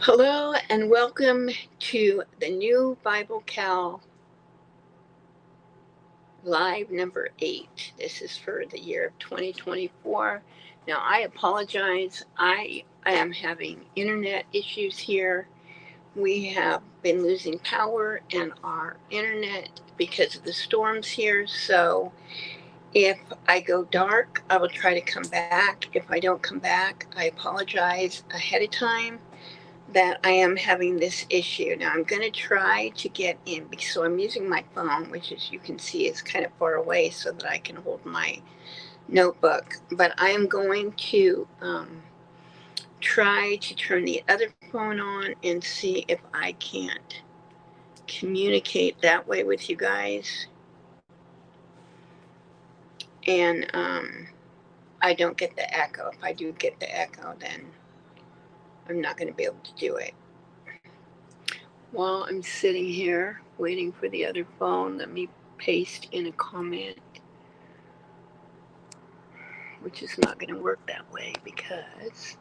Hello and welcome to the new Bible Cal Live number 8. This is for the year of 2024. Now I apologize. I am having internet issues here. We have been losing power and our internet because of the storms here. So if I go dark, I will try to come back. If I don't come back, I apologize ahead of time that I am having this issue. Now I'm going to try to get in, so I'm using my phone, which as you can see is kind of far away so that I can hold my notebook. But I am going to try to turn the other phone on and see if I can't communicate that way with you guys. And I don't get the echo. If I do get the echo, then I'm not going to be able to do it. While I'm sitting here waiting for the other phone, let me paste in a comment, which is not going to work that way because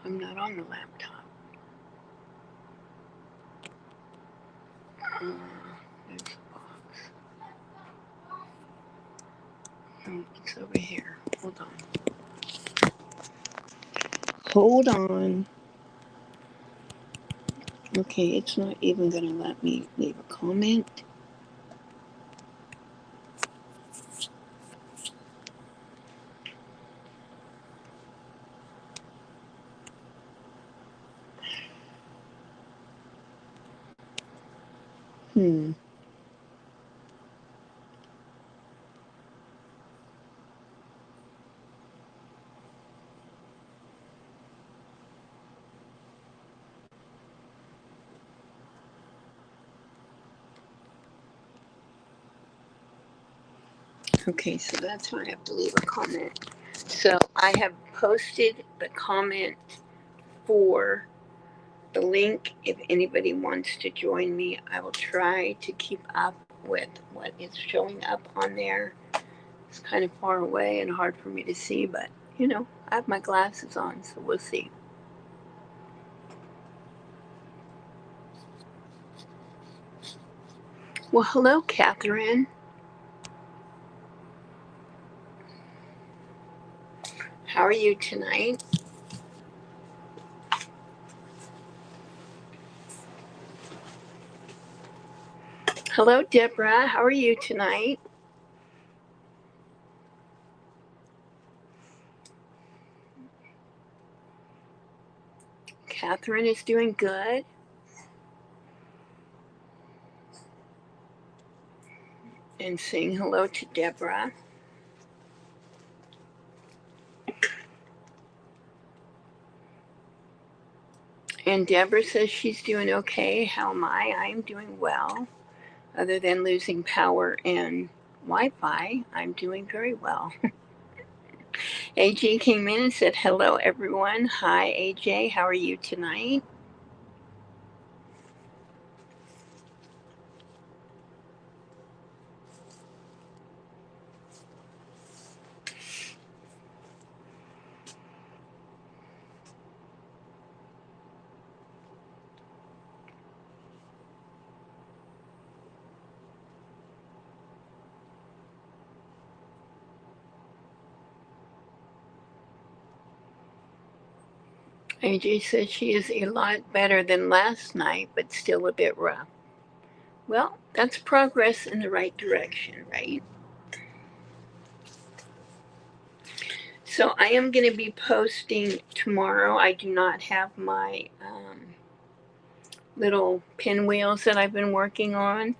I'm not on the laptop. There's a box. Oh, it's over here. Hold on. Hold on. Okay, it's not even going to let me leave a comment. Hmm. Okay, so that's why I have to leave a comment. So I have posted the comment for the link. If anybody wants to join me, I will try to keep up with what is showing up on there. It's kind of far away and hard for me to see, but I have my glasses on, so we'll see. Well, hello, Catherine. How are you tonight? Hello, Deborah. How are you tonight? Catherine is doing good. And saying hello to Deborah. And Deborah says she's doing okay. How am I? I'm doing well. Other than losing power and Wi Fi, I'm doing very well. AJ came in and said, hello, everyone. Hi, AJ. How are you tonight? AJ says she is a lot better than last night, but still a bit rough. Well, that's progress in the right direction, right? So I am going to be posting tomorrow. I do not have my little pinwheels that I've been working on.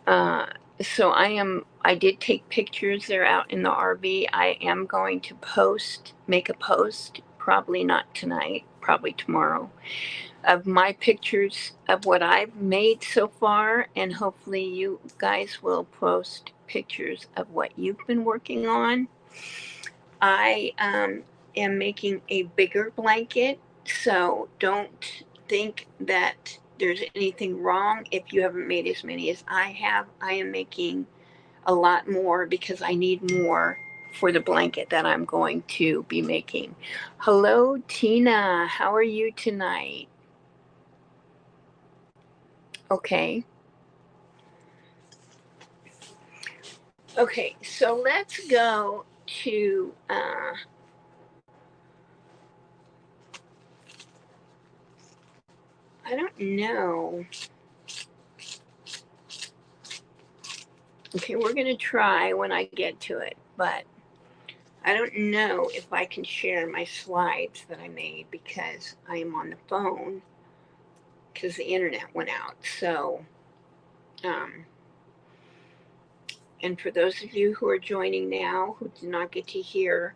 Uh, so I did take pictures. They're out in the RV. I am going to make a post, probably not tonight, probably tomorrow, of my pictures of what I've made so far. And hopefully you guys will post pictures of what you've been working on. I am making a bigger blanket, so don't think that there's anything wrong if you haven't made as many as I have. I am making a lot more because I need more for the blanket that I'm going to be making. Hello, Tina. How are you tonight? Okay. Okay, so let's go to I don't know. Okay, we're going to try when I get to it, but I don't know if I can share my slides that I made because I am on the phone because the internet went out. So, and for those of you who are joining now who did not get to hear,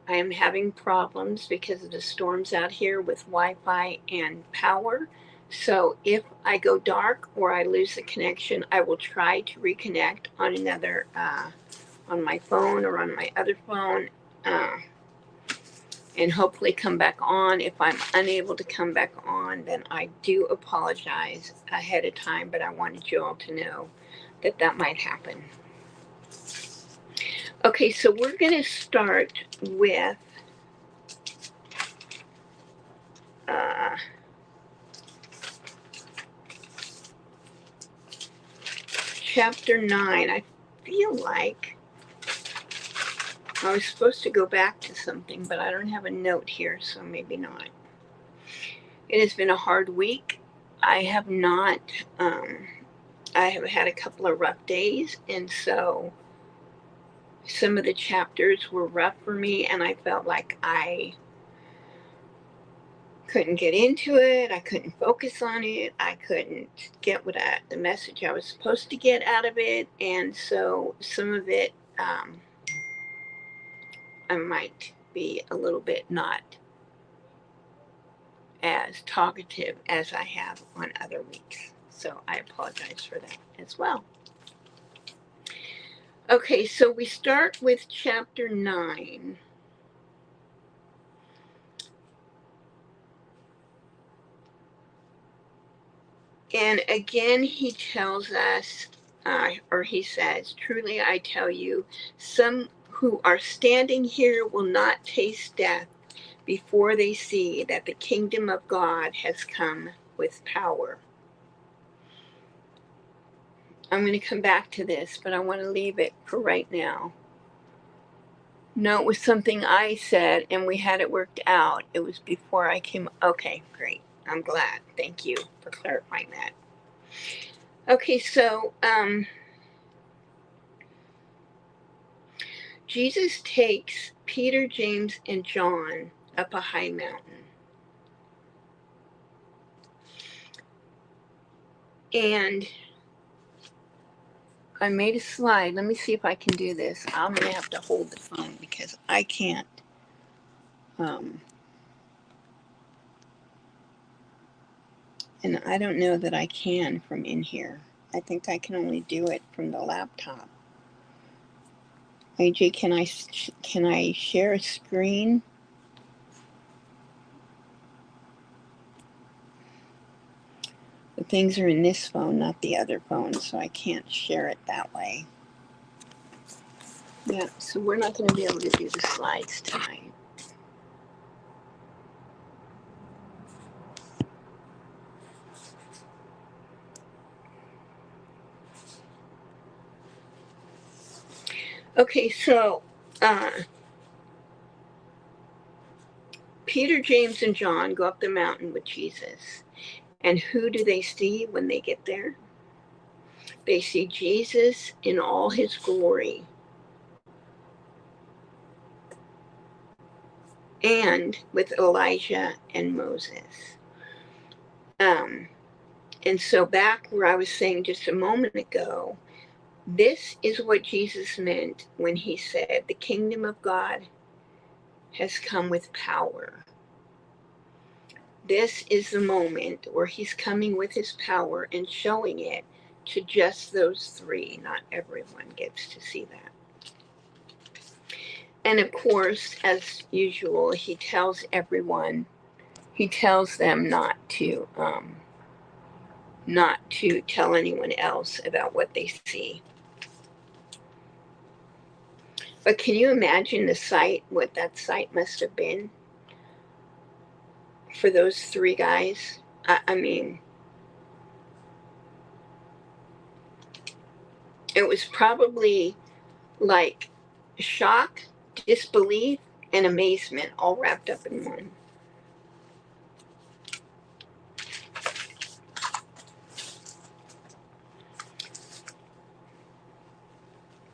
I am having problems because of the storms out here with Wi-Fi and power. So if I go dark or I lose the connection, I will try to reconnect on another, on my phone or on my other phone, and hopefully come back on. If I'm unable to come back on, then I do apologize ahead of time, but I wanted you all to know that that might happen. Okay, so we're going to start with chapter 9. I feel like I was supposed to go back to something, but I don't have a note here, so maybe not. It has been a hard week. I have not, I have had a couple of rough days, and so some of the chapters were rough for me, and I felt like I couldn't get into it. I couldn't focus on it. I couldn't get the message I was supposed to get out of it, and so some of it, I might be a little bit not as talkative as I have on other weeks. So I apologize for that as well. Okay, so we start with chapter 9. And again, he tells us, or he says, truly I tell you, some who are standing here will not taste death before they see that the kingdom of God has come with power. I'm going to come back to this, but I want to leave it for right now. No, it was something I said, and we had it worked out. It was before I came. Okay, great. I'm glad. Thank you for clarifying that. Okay, so Jesus takes Peter, James, and John up a high mountain. And I made a slide. Let me see if I can do this. I'm going to have to hold the phone because I can't. And I don't know that I can from in here. I think I can only do it from the laptop. AJ, can I share a screen? The things are in this phone, not the other phone, so I can't share it that way. Yeah, so we're not going to be able to do the slides tonight. Okay, so Peter, James, and John go up the mountain with Jesus. And who do they see when they get there? They see Jesus in all his glory. And with Elijah and Moses. And so back where I was saying just a moment ago, this is what Jesus meant when he said the kingdom of God has come with power. This is the moment where he's coming with his power and showing it to just those three. Not everyone gets to see that. And of course, as usual, he tells everyone, he tells them not to tell anyone else about what they see. But can you imagine the sight, what that sight must have been for those three guys? I mean, it was probably like shock, disbelief, and amazement all wrapped up in one.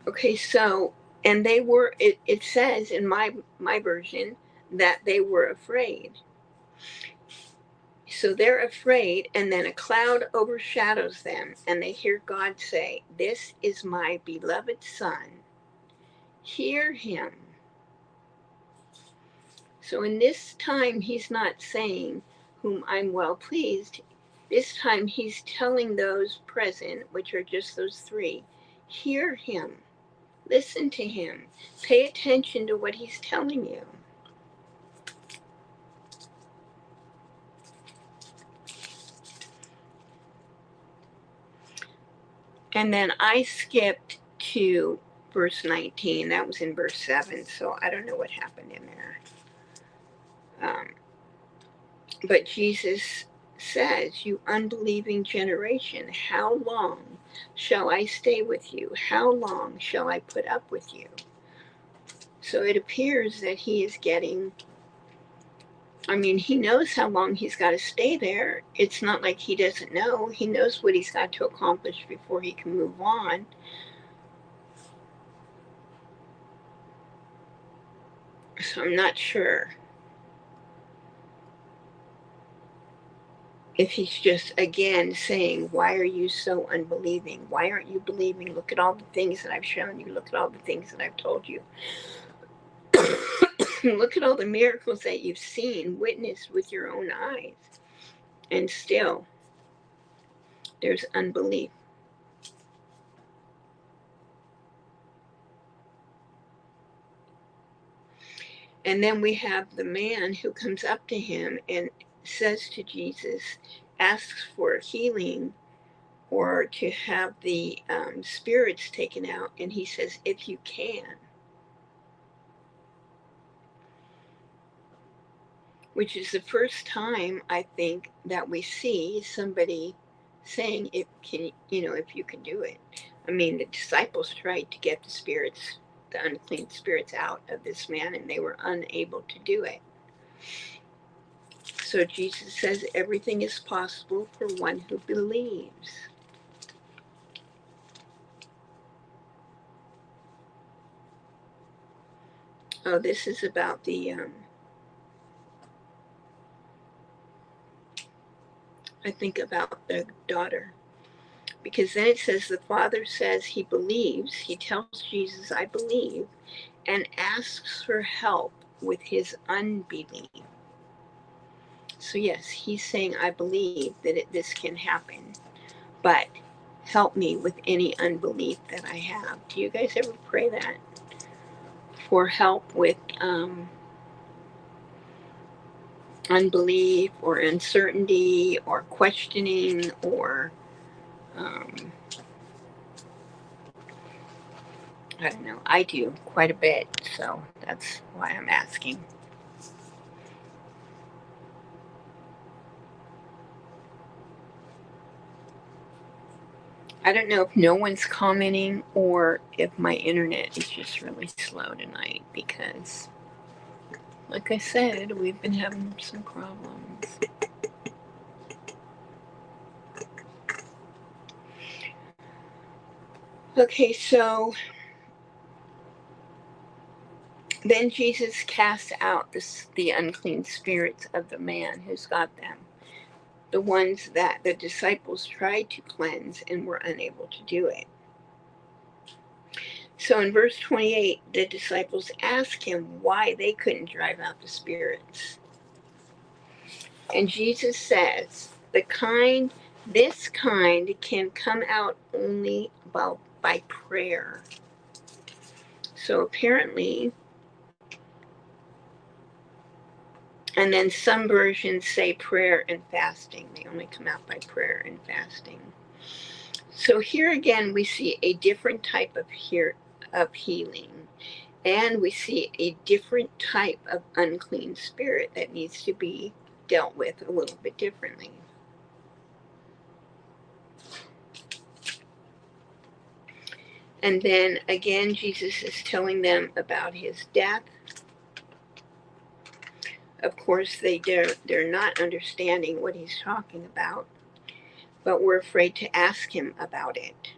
Okay, so, and they were, it says in my version that they were afraid. So they're afraid, and then a cloud overshadows them, and they hear God say, "This is my beloved Son. Hear him." So in this time, he's not saying, "Whom I'm well pleased." This time, he's telling those present, which are just those three, hear him, listen to him, pay attention to what he's telling you. And then I skipped to verse 19. That was in verse 7, so I don't know what happened in there. But Jesus says, "You unbelieving generation, how long shall I stay with you? How long shall I put up with you?" So it appears that he is getting, I mean, he knows how long he's got to stay there. It's not like he doesn't know. He knows what he's got to accomplish before he can move on. So I'm not sure if he's just, again, saying, "Why are you so unbelieving? Why aren't you believing? Look at all the things that I've shown you. Look at all the things that I've told you. Look at all the miracles that you've seen, witnessed with your own eyes." And still, there's unbelief. And then we have the man who comes up to him and says to Jesus, asks for healing or to have the spirits taken out. And he says, "If you can," which is the first time I think that we see somebody saying, "If can, if you can do it." I mean, the disciples tried to get the unclean spirits out of this man, and they were unable to do it. So Jesus says everything is possible for one who believes. Oh, this is about the, I think about the daughter. Because then it says the father says he believes. He tells Jesus, "I believe," and asks for help with his unbelief. So yes, he's saying, "I believe that this can happen, but help me with any unbelief that I have." Do you guys ever pray that? For help with unbelief or uncertainty or questioning or I don't know. I do quite a bit, so that's why I'm asking. I don't know if no one's commenting or if my internet is just really slow tonight because, like I said, we've been having some problems. Okay, so then Jesus casts out the unclean spirits of the man who's got them, the ones that the disciples tried to cleanse and were unable to do it. So in verse 28, the disciples ask him why they couldn't drive out the spirits. And Jesus says, this kind can come out only by prayer. So apparently, and then some versions say prayer and fasting. They only come out by prayer and fasting. So here again, we see a different type of healing. And we see a different type of unclean spirit that needs to be dealt with a little bit differently. And then again, Jesus is telling them about his death. Of course, they're not understanding what he's talking about, but we're afraid to ask him about it.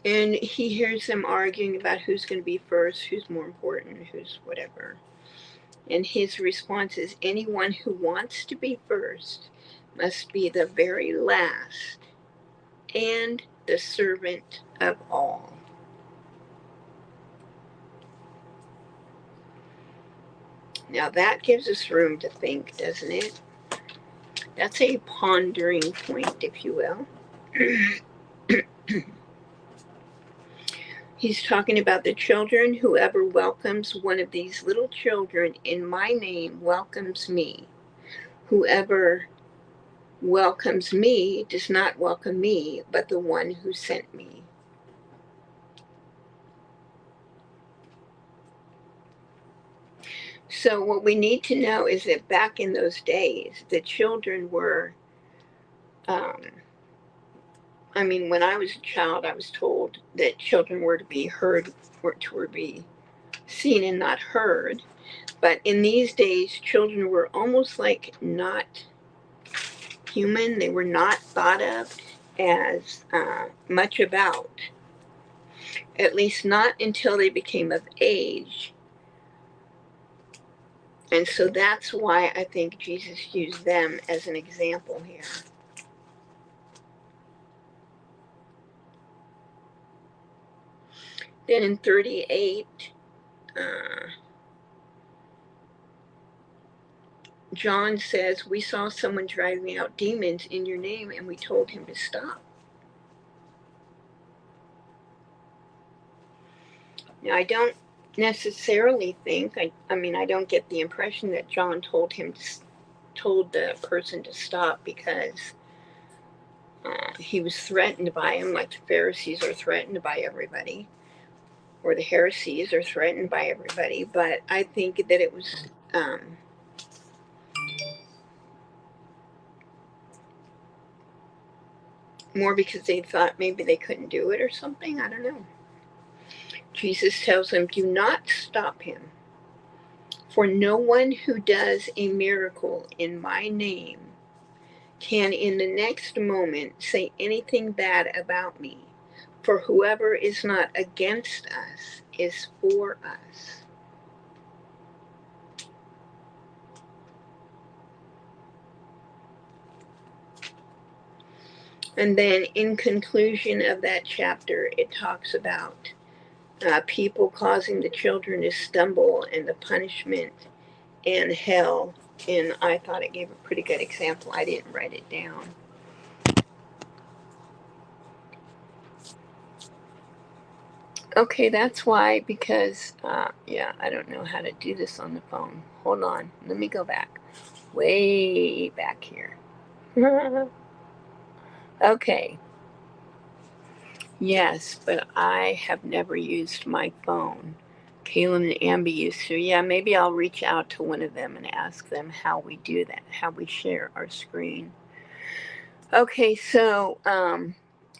And he hears them arguing about who's going to be first, who's more important, who's whatever. And his response is, anyone who wants to be first must be the very last and the servant of all. Now that gives us room to think, doesn't it? That's a pondering point, if you will. He's talking about the children. Whoever welcomes one of these little children in my name welcomes me. Whoever welcomes me does not welcome me, but the one who sent me. So what we need to know is that back in those days, the children were, when I was a child, I was told that children were to be heard, were to be seen and not heard. But in these days, children were almost like not human. They were not thought of as much about, at least not until they became of age. And so that's why I think Jesus used them as an example here. Then in 38, John says, we saw someone driving out demons in your name and we told him to stop. Now, I don't necessarily think, I don't get the impression that John told the person to stop because he was threatened by him, like the Pharisees are threatened by everybody, or the heresies are threatened by everybody. But I think that it was more because they thought maybe they couldn't do it or something. I don't know. Jesus tells them, do not stop him. For no one who does a miracle in my name can in the next moment say anything bad about me. For whoever is not against us is for us. And then in conclusion of that chapter, it talks about people causing the children to stumble and the punishment and hell. And I thought it gave a pretty good example. I didn't write it down. Okay, that's why, because, I don't know how to do this on the phone. Hold on. Let me go back. Way back here. Okay. Yes, but I have never used my phone. Kaylin and Ambi used to. Yeah, maybe I'll reach out to one of them and ask them how we do that, how we share our screen. Okay, so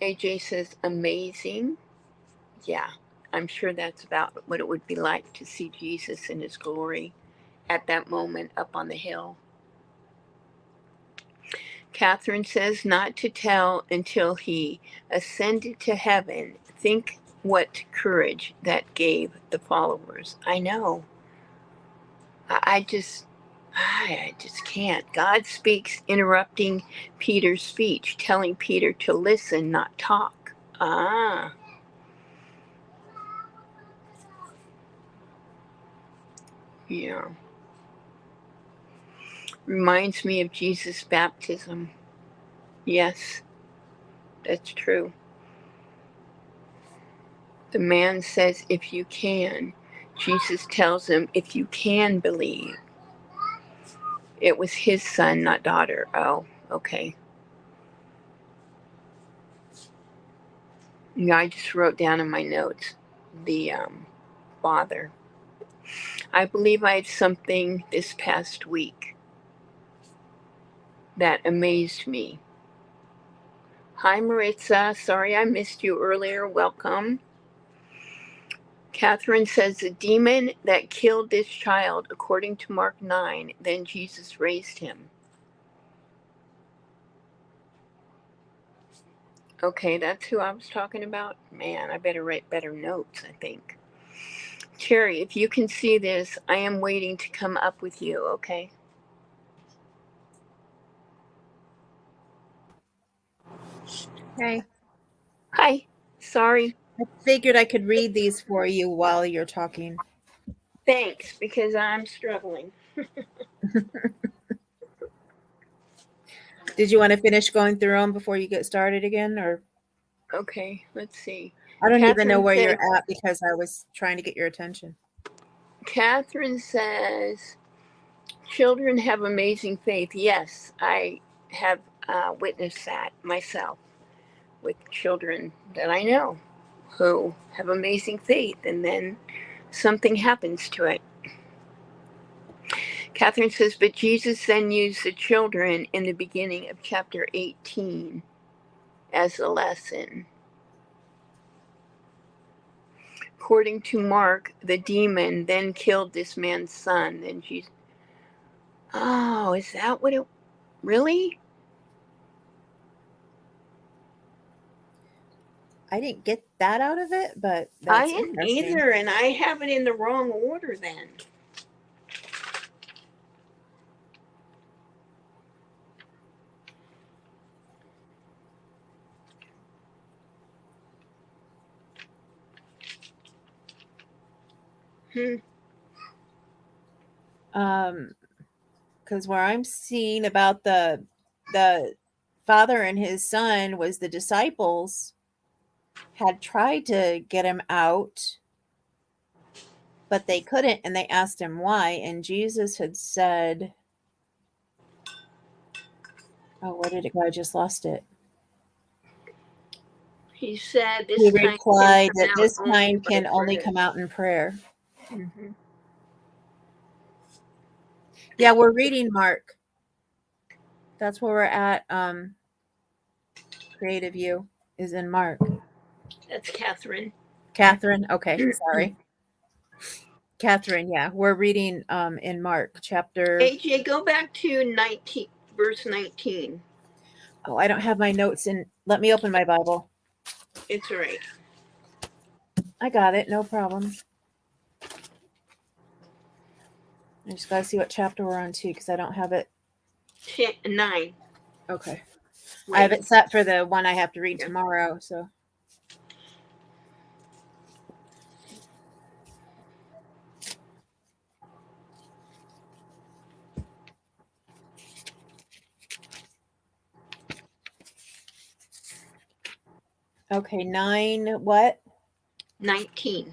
AJ says, amazing. Yeah, I'm sure that's about what it would be like to see Jesus in his glory at that moment up on the hill. Catherine says, not to tell until he ascended to heaven. Think what courage that gave the followers. I know. I just can't. God speaks, interrupting Peter's speech, telling Peter to listen, not talk. Yeah. Reminds me of Jesus' baptism. Yes, that's true. The man says, if you can. Jesus tells him, if you can believe. It was his son, not daughter. Oh, Okay. Yeah, I just wrote down in my notes the father. I believe I had something this past week that amazed me. Hi, Maritza. Sorry I missed you earlier. Welcome. Catherine says the demon that killed this child, according to Mark 9, then Jesus raised him. Okay, that's who I was talking about. Man, I better write better notes, I think. Cherry, if you can see this, I am waiting to come up with you, okay? Hey, Hi. Sorry. I figured I could read these for you while you're talking. Thanks, because I'm struggling. Did you want to finish going through them before you get started again? Or Okay, let's see. I don't even know Catherine where says, you're at because I was trying to get your attention. Catherine says, children have amazing faith. Yes, I have witnessed that myself with children that I know who have amazing faith, and then something happens to it. Catherine says, but Jesus then used the children in the beginning of chapter 18 as a lesson. According to Mark, the demon then killed this man's son. Then Jesus. Oh, is that what it really? I didn't get that out of it, but I that's didn't interesting. either, and I have it in the wrong order then. Hmm. Because where I'm seeing about the father and his son was the disciples had tried to get him out, but they couldn't, and they asked him why, and Jesus had said, "Oh, where did it go? I just lost it." He said He this kind can replied come that out this only kind by can only prayer. come out in prayer. Mm-hmm. Yeah, we're reading Mark. That's where we're at. Creative You is in Mark. That's Catherine. Catherine, okay, sorry. Catherine, yeah, we're reading in Mark chapter. AJ, go back to 19, verse 19. Oh, I don't have my notes in. Let me open my Bible. It's all right. I got it, no problem. I just gotta see what chapter we're on too, because I don't have it. 9. Okay. I have Wait. it set for the one I have to read Yeah. tomorrow, so. Okay, 9 what? 19.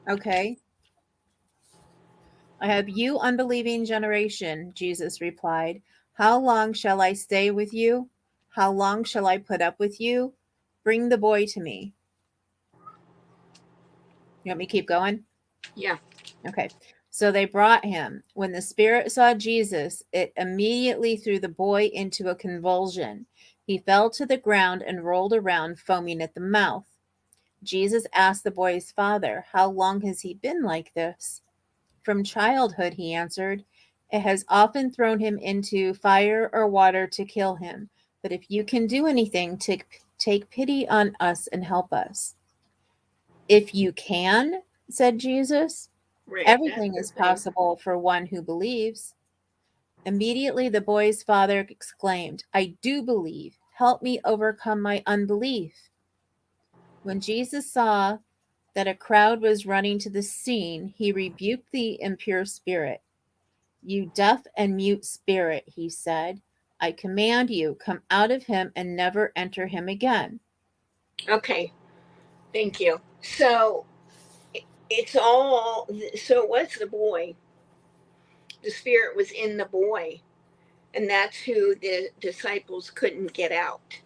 Okay. I have you unbelieving generation, Jesus replied. How long shall I stay with you? How long shall I put up with you? Bring the boy to me. You want me to keep going? Yeah. Okay. So they brought him. When the spirit saw Jesus, it immediately threw the boy into a convulsion. He fell to the ground and rolled around, foaming at the mouth. Jesus asked the boy's father, how long has he been like this? From childhood, he answered. It has often thrown him into fire or water to kill him. But if you can do anything, take pity on us and help us. If you can, said Jesus, Right. That's everything the is thing. possible for one who believes. Immediately, the boy's father exclaimed, I do believe. Help me overcome my unbelief. When Jesus saw that a crowd was running to the scene, he rebuked the impure spirit. You deaf and mute spirit, he said, I command you, come out of him and never enter him again. Okay. Thank you. So it's all. So what's the boy? The spirit was in the boy, and that's who the disciples couldn't get out,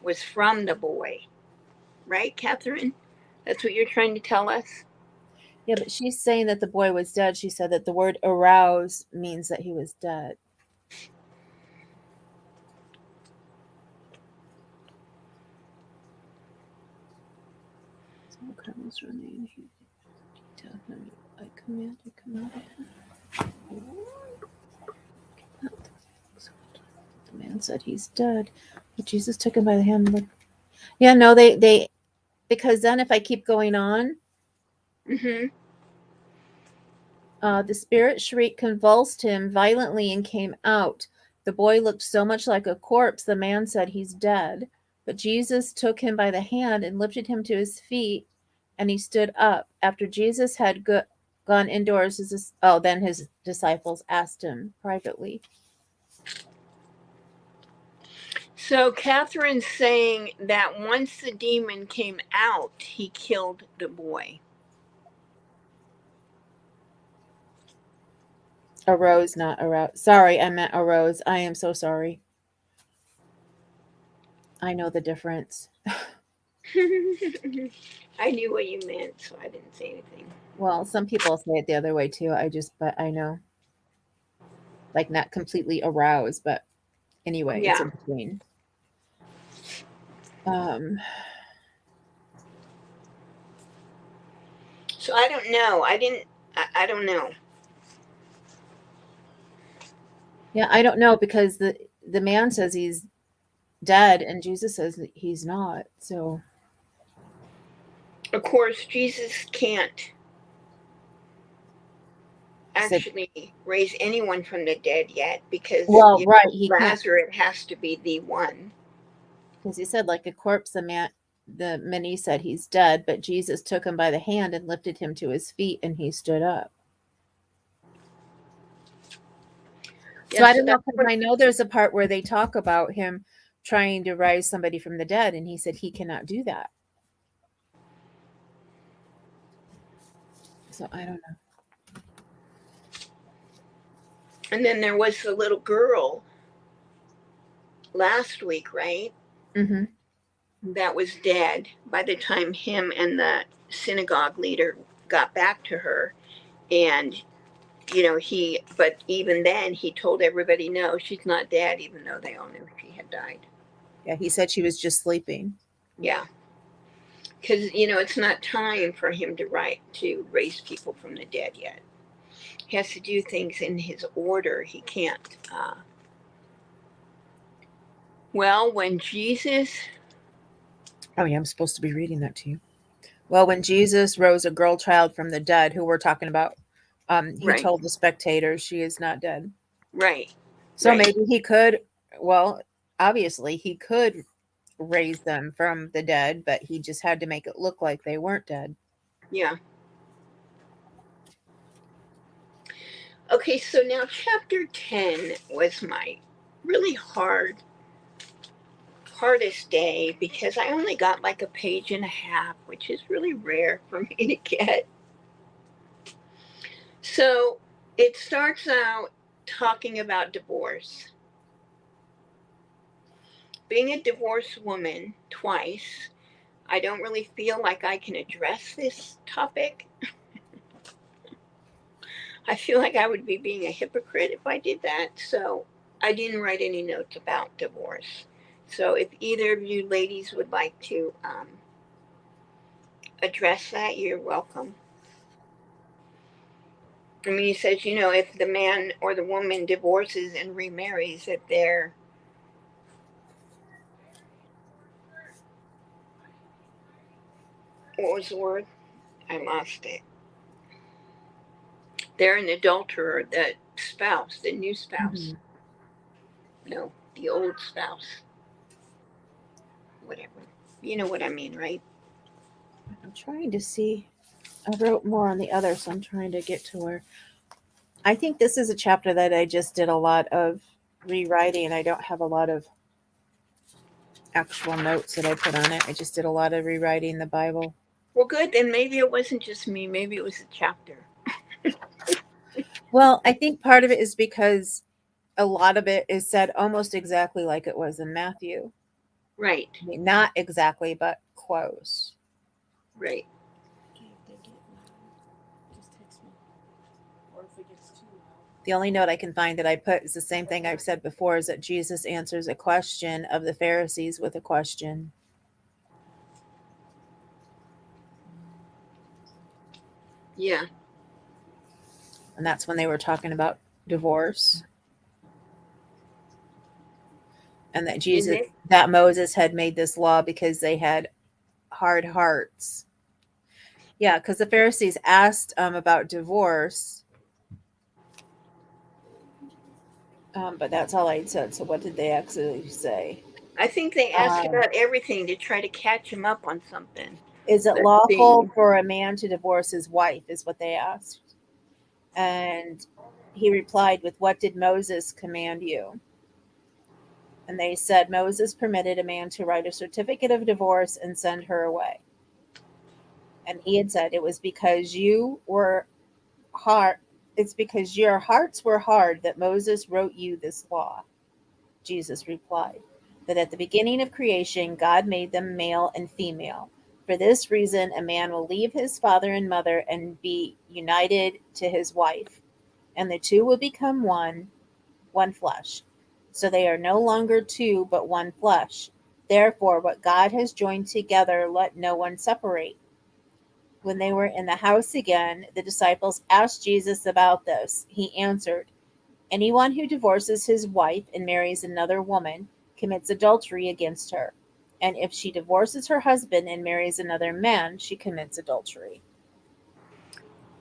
was from the boy. Right, Catherine? That's what you're trying to tell us? Yeah, but she's saying that the boy was dead. She said that the word arouse means that he was dead. So Carlos running. I commanded, come out of him. The man said he's dead, but Jesus took him by the hand. And yeah, no, they because then if I keep going on, Mm-hmm. the spirit shrieked, convulsed him violently, and came out. The boy looked so much like a corpse, the man said he's dead. But Jesus took him by the hand and lifted him to his feet, and he stood up. After Jesus had gone indoors, then his disciples asked him privately. So Catherine's saying that once the demon came out, he killed the boy. Arose, not arouse. Sorry, I meant arose. I am so sorry. I know the difference. I knew what you meant, so I didn't say anything. Well, some people say it the other way too. But I know. Like not completely aroused, but anyway, it's Yeah. in between. Um, So I don't know. I don't know. yeah, I don't know because the man says he's dead and Jesus says that he's not. So Of course, Jesus can't he said, actually raise anyone from the dead yet because well, right, he can't Lazarus has to be the one. because he said like a corpse. The many said he's dead, but Jesus took him by the hand and lifted him to his feet, and he stood up. So Yeah, I so don't know that's because what. I know there's a part where they talk about him trying to rise somebody from the dead, and he said he cannot do that. So I don't know. And then there was the little girl last week, right? Mm-hmm. That was dead by the time him and the synagogue leader got back to her. And, but even then, he told everybody, no, she's not dead, even though they all knew she had died. Yeah, he said she was just sleeping. Yeah. Because, it's not time for him to raise people from the dead yet. He has to do things in his order. He can't. Well, when Jesus. Oh, yeah, I'm supposed to be reading that to you. Well, when Jesus rose a girl child from the dead, who we're talking about, he Right, told the spectators she is not dead. right, So right. maybe he could, well, obviously he could raise them from the dead, but he just had to make it look like they weren't dead. Yeah. Okay, so now chapter 10 was my really hardest day because I only got like a page and a half, which is really rare for me to get. So it starts out talking about divorce. Being a divorced woman twice, I don't really feel like I can address this topic. I feel like I would be being a hypocrite if I did that. So I didn't write any notes about divorce. So if either of you ladies would like to address that, you're welcome. I mean, he says, if the man or the woman divorces and remarries, that they're, what was the word? I lost it. They're an adulterer, the spouse, the new spouse. Mm-hmm. No, the old spouse. Whatever. You know what I mean, right? I'm trying to see. I wrote more on the other, so I'm trying to get to where. I think this is a chapter that I just did a lot of rewriting, and I don't have a lot of actual notes that I put on it. I just did a lot of rewriting the Bible. Well, good. Then maybe it wasn't just me. Maybe it was a chapter. Well, I think part of it is because a lot of it is said almost exactly like it was in Matthew. Right, I mean, not exactly, but close. right. Okay, if they get loud, just text me. Or if it gets too loud. The only note I can find that I put is the same thing I've said before, is that Jesus answers a question of the Pharisees with a question. Yeah. And that's when they were talking about divorce, and And this, that Moses had made this law because they had hard hearts. Yeah, because the Pharisees asked about divorce, but that's all I'd said. So what did they actually say? I think they asked Um, about everything to try to catch him up on something. is it Let's lawful see. for a man to divorce his wife? Is what they asked. And he replied with, "What did Moses command you?" And they said, "Moses permitted a man to write a certificate of divorce and send her away." And he had said, "It was because you were hard. It's because your hearts were hard that Moses wrote you this law." Jesus replied, "That at the beginning of creation, God made them male and female. For this reason, a man will leave his father and mother and be united to his wife, and the two will become one flesh. So they are no longer two, but one flesh. Therefore, what God has joined together, let no one separate." When they were in the house again, the disciples asked Jesus about this. He answered, "Anyone who divorces his wife and marries another woman commits adultery against her. And if she divorces her husband and marries another man, she commits adultery."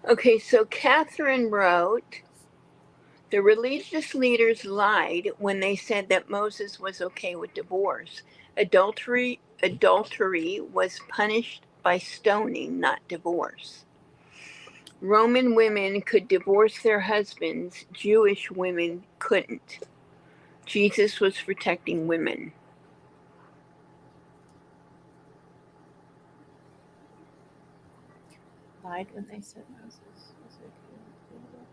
Okay, so Catherine wrote, the religious leaders lied when they said that Moses was okay with divorce. Adultery was punished by stoning, not divorce. Roman women could divorce their husbands, Jewish women couldn't. Jesus was protecting women. Lied when they said Moses was okay with divorce.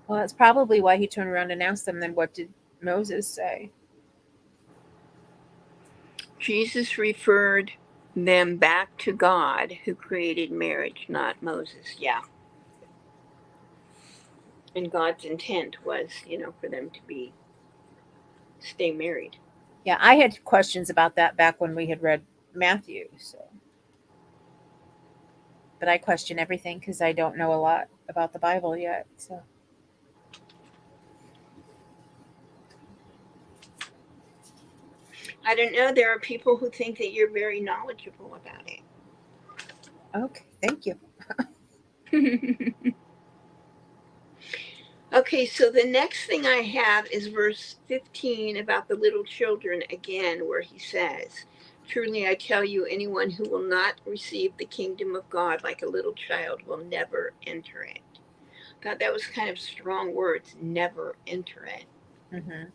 Well, that's probably why he turned around and asked them, then what did Moses say? Jesus referred them back to God who created marriage, not Moses. Yeah. And God's intent was, for them to be stay married. Yeah, I had questions about that back when we had read Matthew. So, but I question everything because I don't know a lot about the Bible yet. So, I don't know. There are people who think that you're very knowledgeable about okay, thank you. it. Okay, so the next thing I have is verse 15 about the little children again, where he says, "Truly I tell you, anyone who will not receive the kingdom of God like a little child will never enter it." Thought that was kind of strong words, never enter it. Hmm.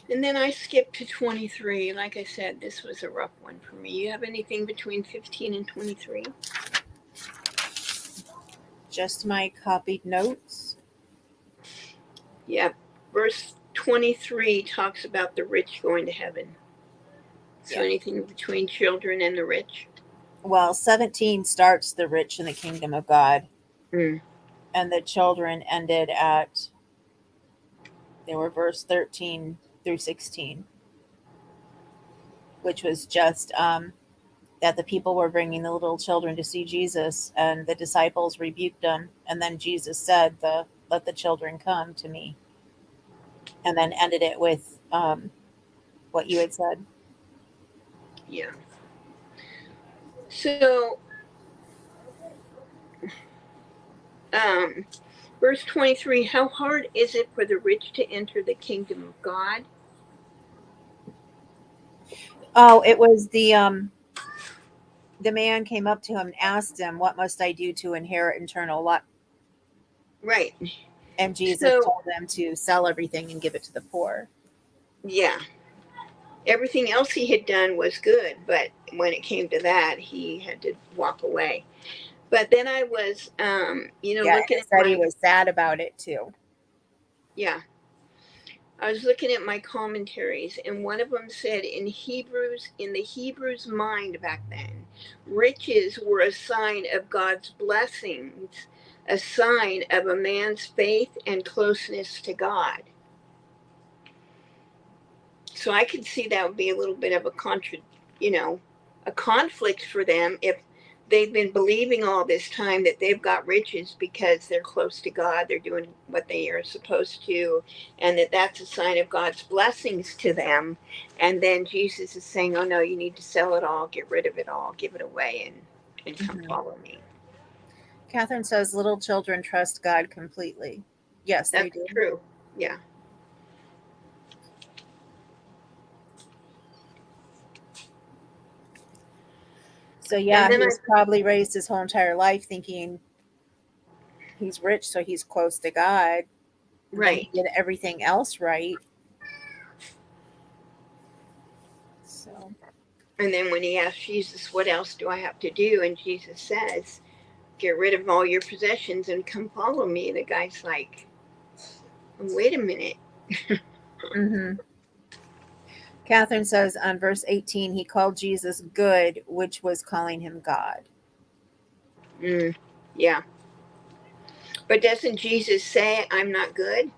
And then I skipped to 23. Like I said, this was a rough one for me. You have anything between 15 and 23? Just my copied notes. Yeah. Verse 23 talks about the rich going to heaven. So Yeah. anything between children and the rich? Well, 17 starts the rich in the kingdom of God, Mm. and the children ended at, they were verse 13 through 16, which was just that the people were bringing the little children to see Jesus, and the disciples rebuked them. And then Jesus said, "Let the children come to me," and then ended it with what you had said. Yeah. So, um, verse 23, how hard is it for the rich to enter the kingdom of God? Oh, it was the man came up to him and asked him, "What must I do to inherit eternal life?" Right. And Jesus So, told them to sell everything and give it to the poor. yeah, everything else he had done was good, but when it came to that, he had to walk away. But then I was, Yeah, looking it at said he my, was sad about it too. yeah, I was looking at my commentaries, and one of them said in the Hebrews' mind back then, riches were a sign of God's blessings, a sign of a man's faith and closeness to God. So I could see that would be a little bit of a conflict for them if they've been believing all this time that they've got riches because they're close to God, they're doing what they are supposed to, and that's a sign of God's blessings to them. And then Jesus is saying, "Oh no, you need to sell it all, get rid of it all, give it away, and come Mhm. follow me." Catherine says little children trust God completely. Yes, they That's do. true. Yeah. So And yeah, then he I was probably raised his whole entire life thinking he's rich, so he's close to God. And then he right. did everything else right. So And then when he asked Jesus, "What else do I have to do?" and Jesus says, "Get rid of all your possessions and come follow me." The guy's like, "Wait a minute." mhm. Catherine says on verse 18, he called Jesus good, which was calling him God. Mm, yeah. But doesn't Jesus say, "I'm not good"?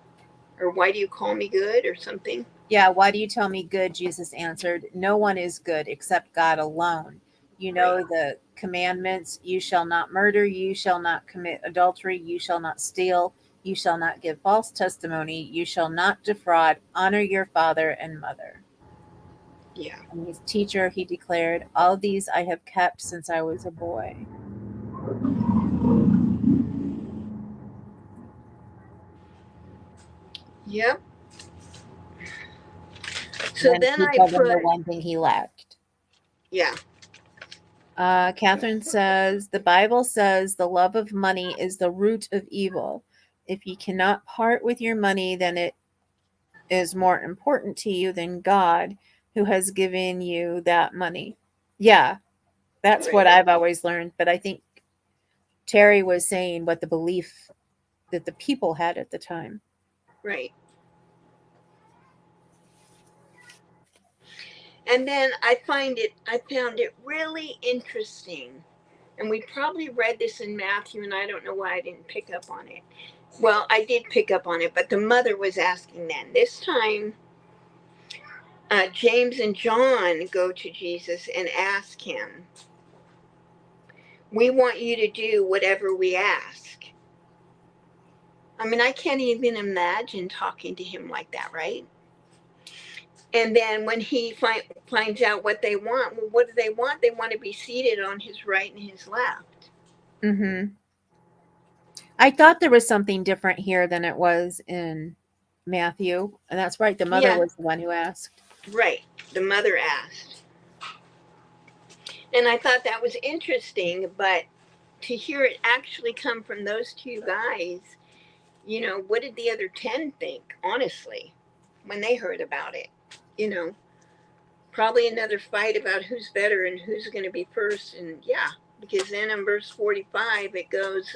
Or "Why do you call me good?" or something? Yeah, why do you tell me good? Jesus answered, no one is good except God alone. You Right. know the commandments: you shall not murder, you shall not commit adultery, you shall not steal, you shall not give false testimony, you shall not defraud, honor your father and mother. Yeah. And his teacher, he declared, all these I have kept since I was a boy. Yep. And So then then he I told them the put, one thing he lacked. yeah, Catherine says, the Bible says the love of money is the root of evil. If you cannot part with your money, then it is more important to you than God, who has given you that money. Yeah, that's what right, I've always learned. But I think Terry was saying what the belief that the people had at the time. right. And then I found it really interesting. And we probably read this in Matthew, and I don't know why I didn't pick up on it. Well, I did pick up on it, but the mother was asking then. This time, James and John go to Jesus and ask him, "We want you to do whatever we ask." I mean, I can't even imagine talking to him like that, right? And then when he finds out what they want, well, what do they want? They want to be seated on his right and his left. Mm-hmm. I thought there was something different here than it was in Matthew. And that's right. The mother Yeah, was the one who asked. right. The mother asked. And I thought that was interesting, but to hear it actually come from those two guys, what did the other 10 think, honestly, when they heard about it? You know, probably another fight about who's better and who's going to be first. And yeah, because then in verse 45, it goes,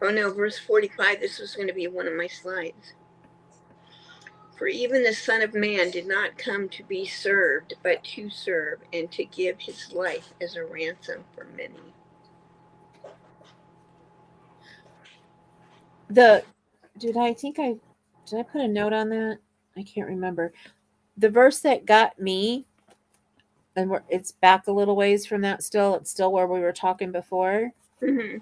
oh no, verse 45, this was going to be one of my slides. For even the Son of Man did not come to be served, but to serve and to give his life as a ransom for many. The did I put a note on that? I can't remember. The verse that got me, and it's back a little ways from that still. It's still where we were talking before. Mm-hmm.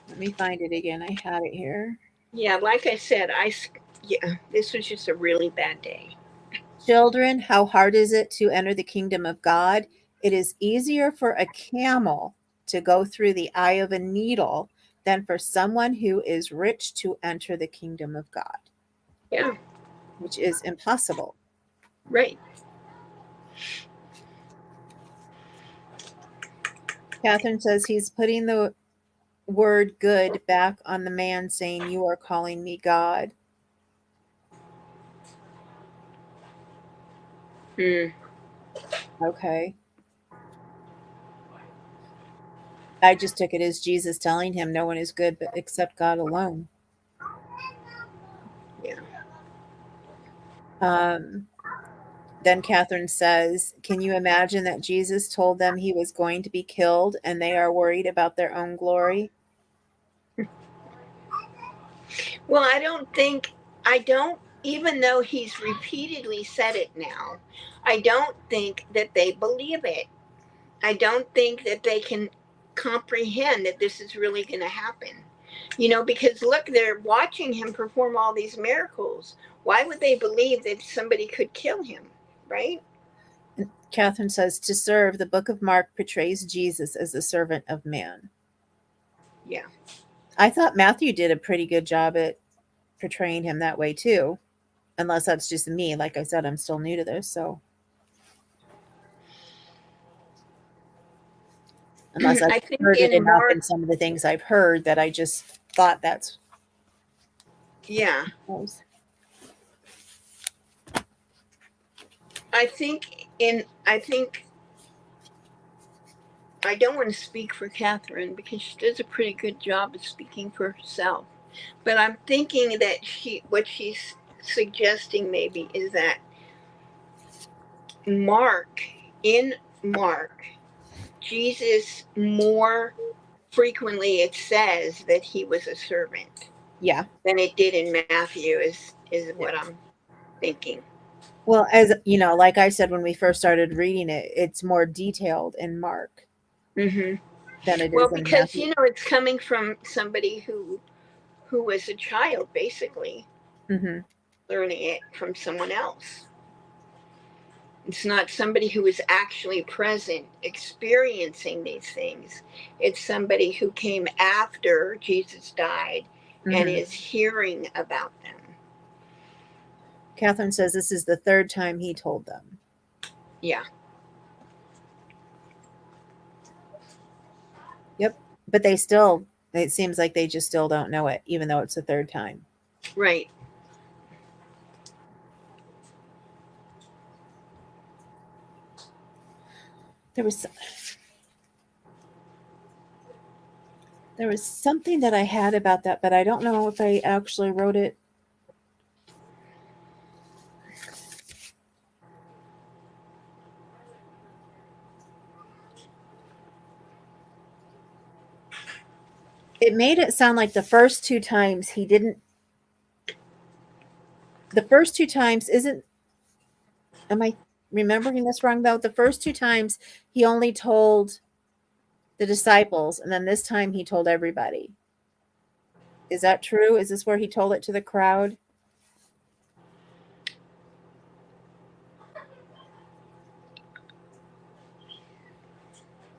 Let me find it again. I had it here. Yeah, like I said, yeah, this was just a really bad day. Children, how hard is it to enter the kingdom of God? It is easier for a camel to go through the eye of a needle than for someone who is rich to enter the kingdom of God, Yeah, which is impossible. right. Catherine says he's putting the word good back on the man saying, "You are calling me God." Hmm. Okay. I just took it as Jesus telling him no one is good but except God alone. Yeah. Um, then Catherine says, "Can you imagine that Jesus told them he was going to be killed and they are worried about their own glory?" Well, I don't, even though he's repeatedly said it now, I don't think that they believe it. I don't think that they can comprehend that this is really going to happen. Because look, they're watching him perform all these miracles. Why would they believe that somebody could kill him, right? And Catherine says, "To serve, the book of Mark portrays Jesus as the servant of man." Yeah. I thought Matthew did a pretty good job at portraying him that way too, unless that's just me. Like I said, I'm still new to this, so unless I've I think heard it in enough Mark, in some of the things I've heard that I just thought that's yeah, was. I think I don't want to speak for Catherine because she does a pretty good job of speaking for herself. But I'm thinking that what she's suggesting maybe is that Mark, in Mark, Jesus more frequently it says that he was a servant Yeah. than it did in Matthew is Yeah. what I'm thinking. Well, as you know, like I said when we first started reading it, it's more detailed in Mark Hmm. than it Well, is in because Matthew. it's coming from somebody who was a child, basically Hmm. learning it from someone else. It's not somebody who is actually present, experiencing these things. It's somebody who came after Jesus died and Hmm. is hearing about them. Catherine says this is the third time he told them. Yeah, Yep. But it seems like they just still don't know it, even though it's the third time. right. There was there was something that I had about that, but I don't know if I actually wrote it. It made it sound like the first two times he didn't. The first two times isn't. Am I remembering this wrong though? The first two times he only told the disciples, and then this time he told everybody. Is that true? Is this where he told it to the crowd?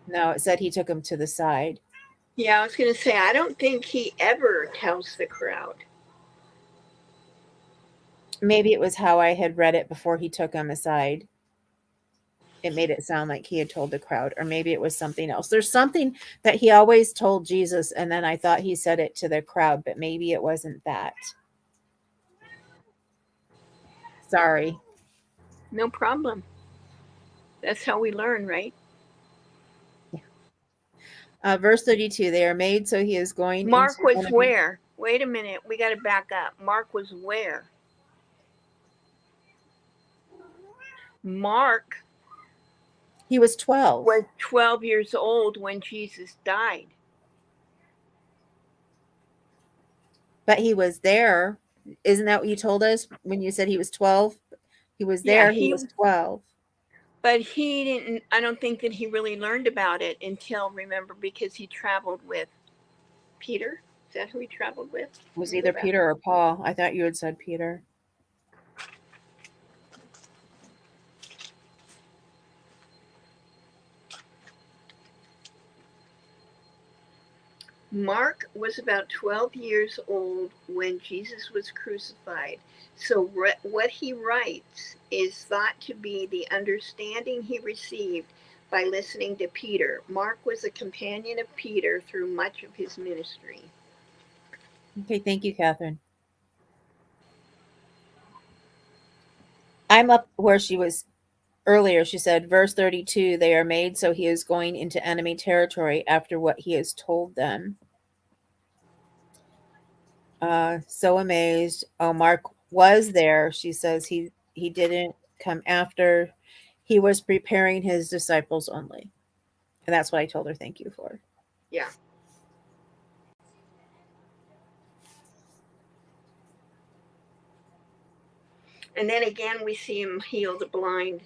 No, it said he took him to the side. Yeah, I was going to say, I don't think he ever tells the crowd. Maybe it was how I had read it before he took him aside. It made it sound like he had told the crowd, or maybe it was something else. There's something that he always told Jesus, and then I thought he said it to the crowd, but maybe it wasn't that. Sorry. No problem. That's how we learn, right? Verse 32, they are made so he is going into Mark was one of you. where? Wait a minute. We got to back up. Mark was where? Mark He was 12, was 12 years old when Jesus died. but he was there. Isn't that what you told us when you said he was 12? He was Yeah, there, he was 12. but he didn't, I don't think that he really learned about it until, remember, because he traveled with Peter. Is that who he traveled with? It Let was me go either back. Peter or Paul. I thought you had said Peter. Mark was about 12 years old when Jesus was crucified. So, what he writes is thought to be the understanding he received by listening to Peter. Mark was a companion of Peter through much of his ministry. Okay, thank you, Catherine. I'm up where she was earlier. She said, verse 32, they are made so he is going into enemy territory after what he has told them. So amazed. Oh, Mark was there. She says he didn't come after. He was preparing his disciples only. And that's what I told her thank you for. Yeah. And then again, we see him heal the blind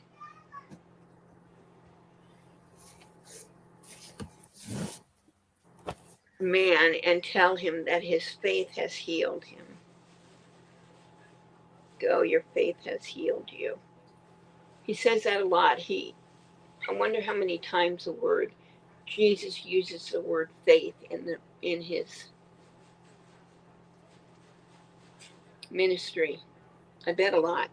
man and tell him that his faith has healed him. Go, your faith has healed you. He says that a lot. I wonder how many times the word Jesus uses the word faith in his ministry. I bet a lot.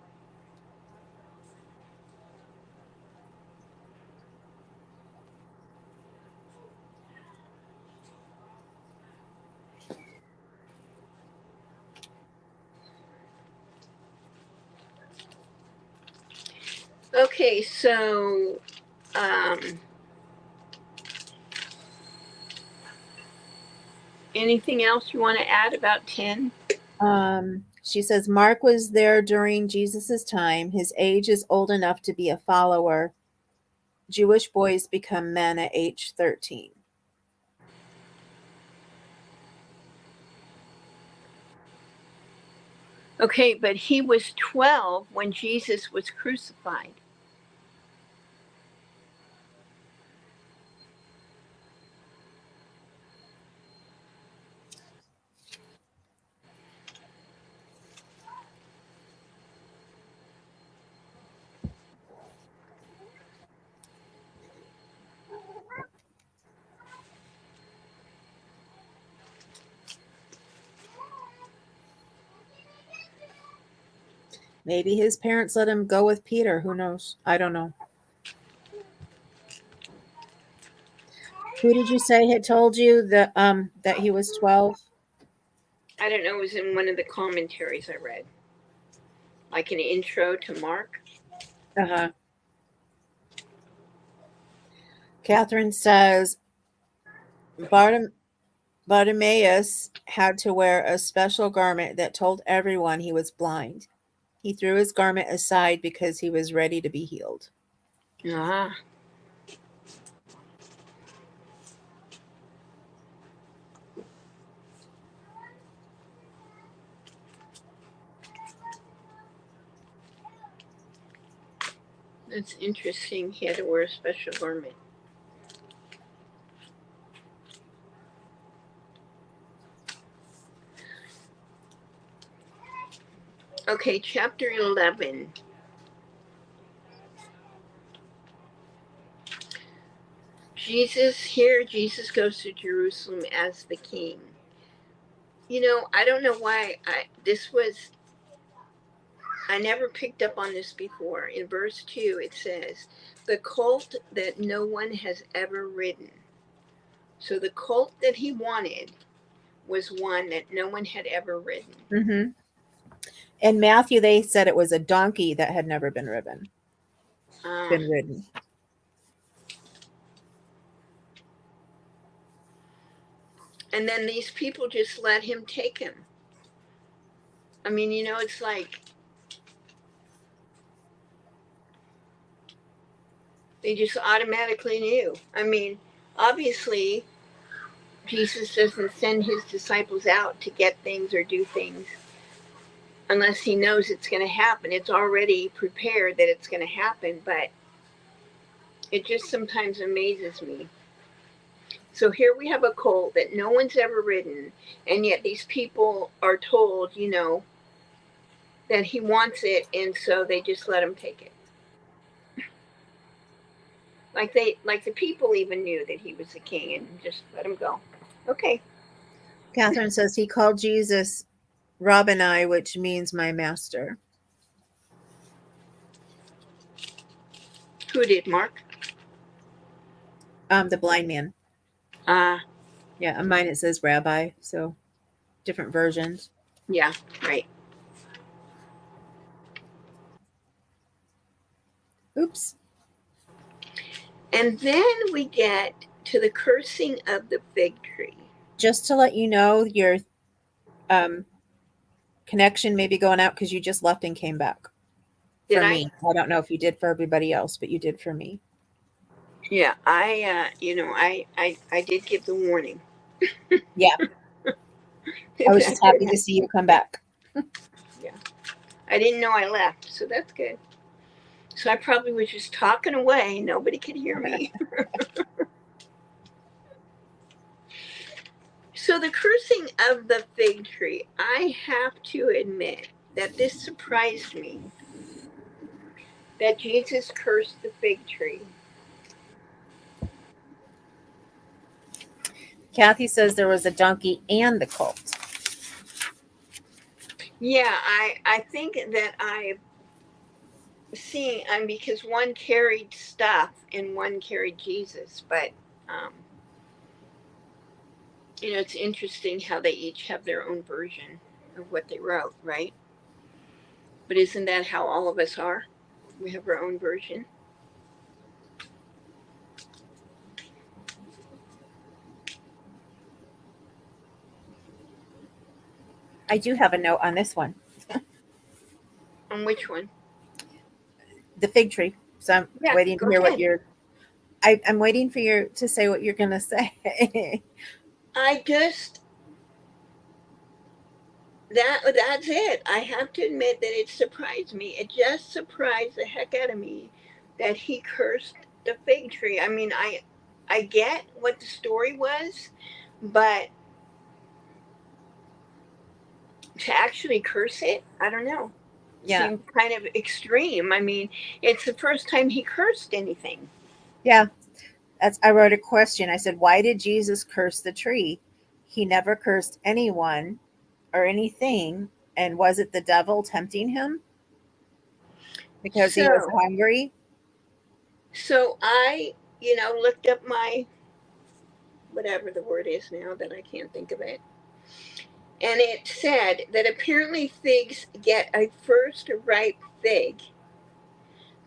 Okay, so anything else you want to add about 10? She says Mark was there during Jesus's time. His age is old enough to be a follower. Jewish boys become men at age 13. Okay, but he was 12 when Jesus was crucified. Maybe his parents let him go with Peter. Who knows? I don't know. Who did you say had told you that he was 12? I don't know, it was in one of the commentaries I read, like an intro to Mark. Uh-huh. Catherine says Bartimaeus had to wear a special garment that told everyone he was blind. He threw his garment aside because he was ready to be healed. Ah, that's interesting. He had to wear a special garment. Okay, chapter 11. Jesus goes to Jerusalem as the king. You know, I don't know why I never picked up on this before. In verse 2, it says, the colt that no one has ever ridden. So the colt that he wanted was one that no one had ever ridden. Mm-hmm. In Matthew, they said it was a donkey that had never been ridden. Ah, Been ridden. and then these people just let him take him. I mean, you know, it's like they just automatically knew. I mean, obviously, Jesus doesn't send his disciples out to get things or do things unless he knows it's going to happen. It's already prepared that it's going to happen, but it just sometimes amazes me. So here we have a colt that no one's ever ridden, and yet these people are told, you know, that he wants it, and so they just let him take it. Like the people even knew that he was the king and just let him go. Okay. Catherine says he called Jesus Rabboni, which means my master. Who did, Mark? The blind man. Ah, Yeah, on mine it says rabbi, so different versions. yeah, right. Oops. And then we get to the cursing of the fig tree. Just to let you know, your um, connection may be going out because you just left and came back. Did For I? me, I don't know if you did for everybody else, but you did for me. Yeah, I did give the warning. Yeah, I was That just did happy to happen. see you come back. Yeah, I didn't know I left, so that's good. So I probably was just talking away. Nobody could hear me. So the cursing of the fig tree, I have to admit that this surprised me. That Jesus cursed the fig tree. Kathy says there was a donkey and the colt. Yeah, I think that I've seen, because one carried stuff and one carried Jesus, but um, it's interesting how they each have their own version of what they wrote, right? But isn't that how all of us are? We have our own version. I do have a note on this one, On which one? the fig tree. So I'm Yeah, waiting to go hear what ahead. you're. I'm waiting for you to say what you're gonna say. I just that's it. I have to admit that it surprised me. It just surprised the heck out of me that he cursed the fig tree. I get what the story was, but to actually curse it, I don't know. Yeah, Seemed kind of extreme. It's the first time he cursed anything. yeah. I wrote a question. I said, "Why did Jesus curse the tree? He never cursed anyone or anything. And was it the devil tempting him because he was So, hungry?" so I, looked up my whatever the word is now that I can't think of it. And it said that apparently figs get a first ripe fig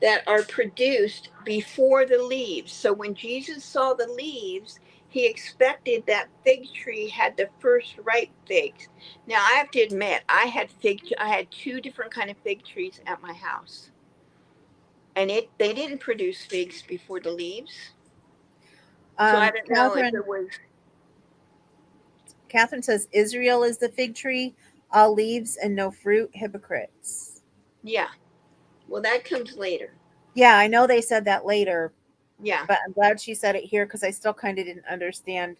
that are produced before the leaves. So when Jesus saw the leaves, he expected that fig tree had the first ripe figs. Now I have to admit, I had two different kind of fig trees at my house, and they didn't produce figs before the leaves. So I don't know if Catherine, it was. Catherine says Israel is the fig tree, all leaves and no fruit. Hypocrites. Yeah. Well, that comes later. Yeah, I know they said that later, Yeah. but I'm glad she said it here because I still kind of didn't understand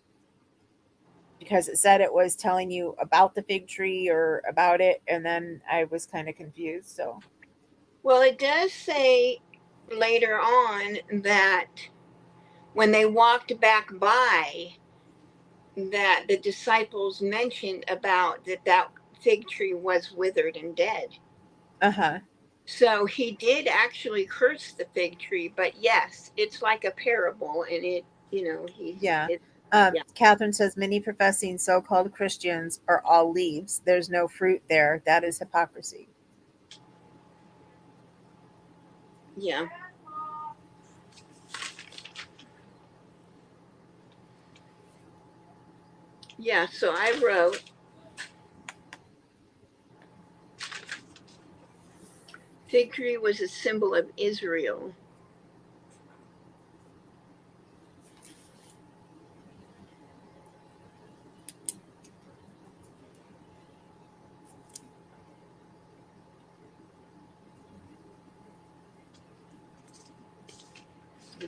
because it said it was telling you about the fig tree or about it, and then I was kind of confused. So, Well, it does say later on that when they walked back by, that the disciples mentioned about that fig tree was withered and dead. uh huh. So he did actually curse the fig tree, but yes, it's like a parable, and Yeah. it, yeah, Catherine says many professing so called Christians are all leaves. There's no fruit there. That is hypocrisy. yeah, yeah. So I wrote, fig tree was a symbol of Israel.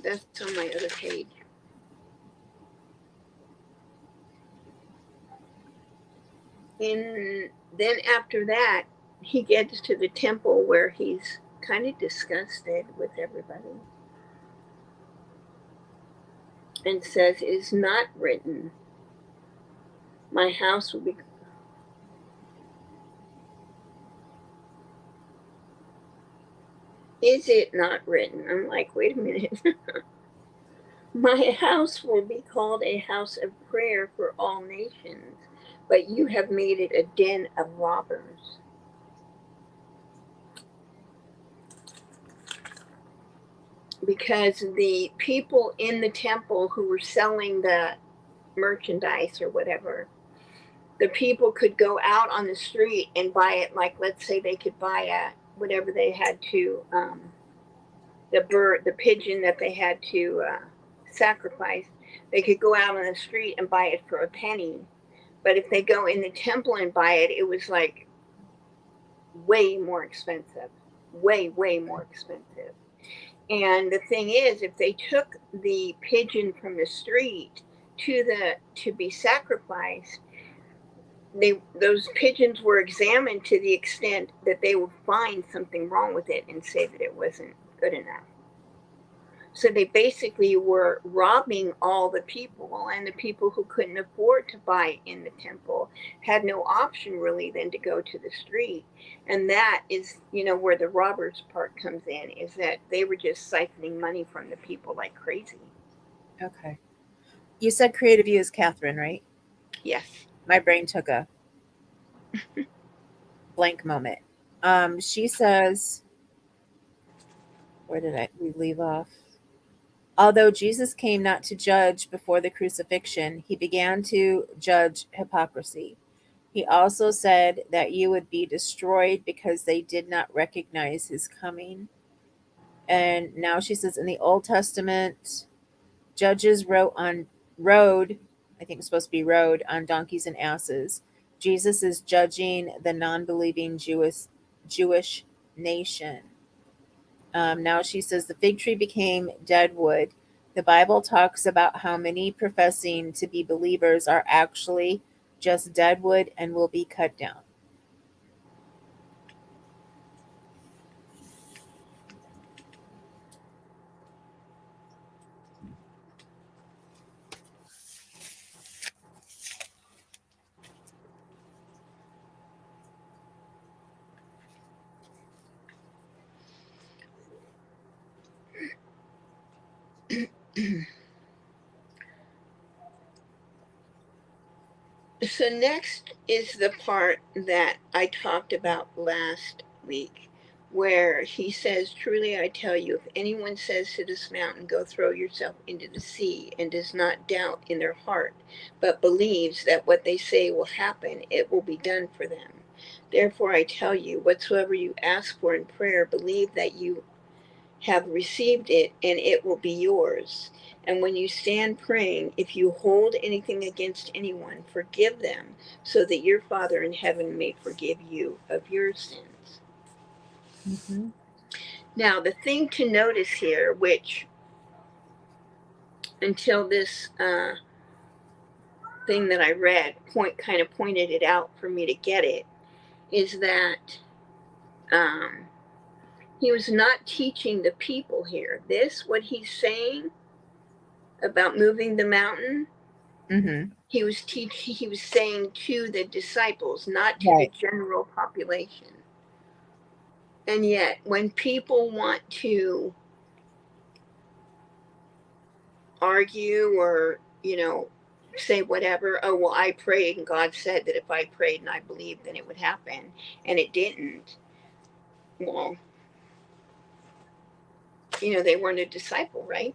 That's on my other page. And then after that, he gets to the temple where he's kind of disgusted with everybody and says, "It is not written, my house will be." Is it not written? I'm like, wait a minute. My house will be called a house of prayer for all nations, but you have made it a den of robbers. Because the people in the temple who were selling the merchandise or whatever, the people could go out on the street and buy it. Like, let's say they could buy a whatever they had to, the bird, the pigeon that they had to sacrifice. They could go out on the street and buy it for a penny. But if they go in the temple and buy it, it was like way more expensive, way more expensive. And the thing is, if they took the pigeon from the street to be sacrificed, those pigeons were examined to the extent that they would find something wrong with it and say that it wasn't good enough. So they basically were robbing all the people, and the people who couldn't afford to buy in the temple had no option really than to go to the street. And that is, where the robbers part comes in, is that they were just siphoning money from the people like crazy. Okay. You said creative you is Catherine, right? Yes. My brain took a blank moment. She says, where did we leave off? Although Jesus came not to judge before the crucifixion, he began to judge hypocrisy. He also said that you would be destroyed because they did not recognize his coming. And now she says in the Old Testament, judges rode, I think it's supposed to be rode on donkeys and asses. Jesus is judging the non-believing Jewish nation. Now she says the fig tree became dead wood. The Bible talks about how many professing to be believers are actually just dead wood and will be cut down. So next is the part that I talked about last week, where he says, "Truly I tell you, if anyone says to this mountain, 'Go throw yourself into the sea,' and does not doubt in their heart, but believes that what they say will happen, it will be done for them. Therefore I tell you, whatsoever you ask for in prayer, believe that you have received it, and it will be yours. And when you stand praying, if you hold anything against anyone, forgive them, so that your Father in heaven may forgive you of your sins." Mm-hmm. Now, the thing to notice here, which until this thing that I read kind of pointed it out for me to get it, is that um, he was not teaching the people here. What he's saying about moving the mountain, Mm-hmm. he was saying to the disciples, not to the Right. general population. And yet when people want to argue or, say whatever, "Oh, well, I prayed and God said that if I prayed and I believed, then it would happen," and it didn't. Well, they weren't a disciple, right?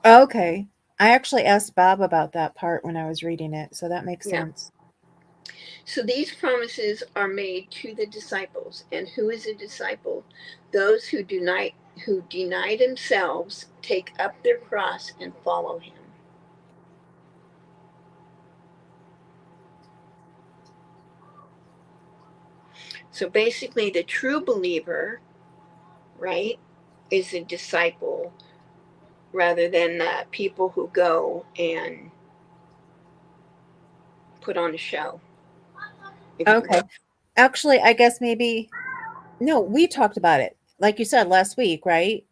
Okay. I actually asked Bob about that part when I was reading it, so that makes Yeah. sense. So these promises are made to the disciples. And who is a disciple? Those who deny themselves, take up their cross, and follow him. So basically, the true believer, right, is a disciple rather than the people who go and put on a show, if you Okay. will. Actually, I guess maybe no, we talked about it. Like you said last week, right?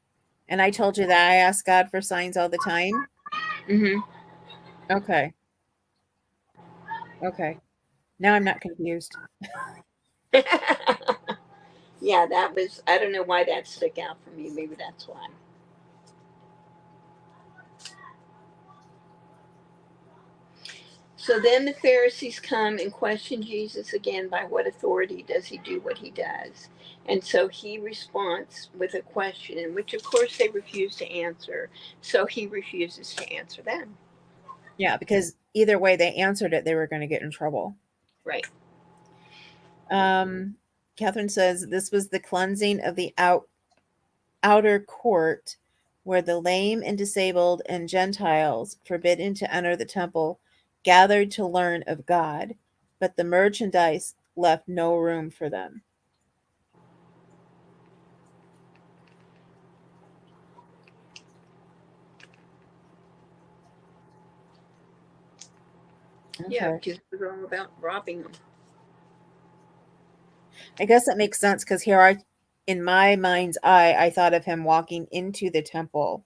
And I told you that I ask God for signs all the time. Mm-hmm. Okay. Okay. Now I'm not confused. Yeah, that was, I don't know why that stuck out for me. Maybe that's why. So then the Pharisees come and question Jesus again. By what authority does he do what he does? And so he responds with a question, in which, of course, they refuse to answer. So he refuses to answer them. Yeah, because either way they answered it, they were going to get in trouble. Right. Catherine says this was the cleansing of the outer court, where the lame and disabled and Gentiles, forbidden to enter the temple, gathered to learn of God, but the merchandise left no room for them. Yeah, Okay. because it was all about robbing them. I guess that makes sense because in my mind's eye, I thought of him walking into the temple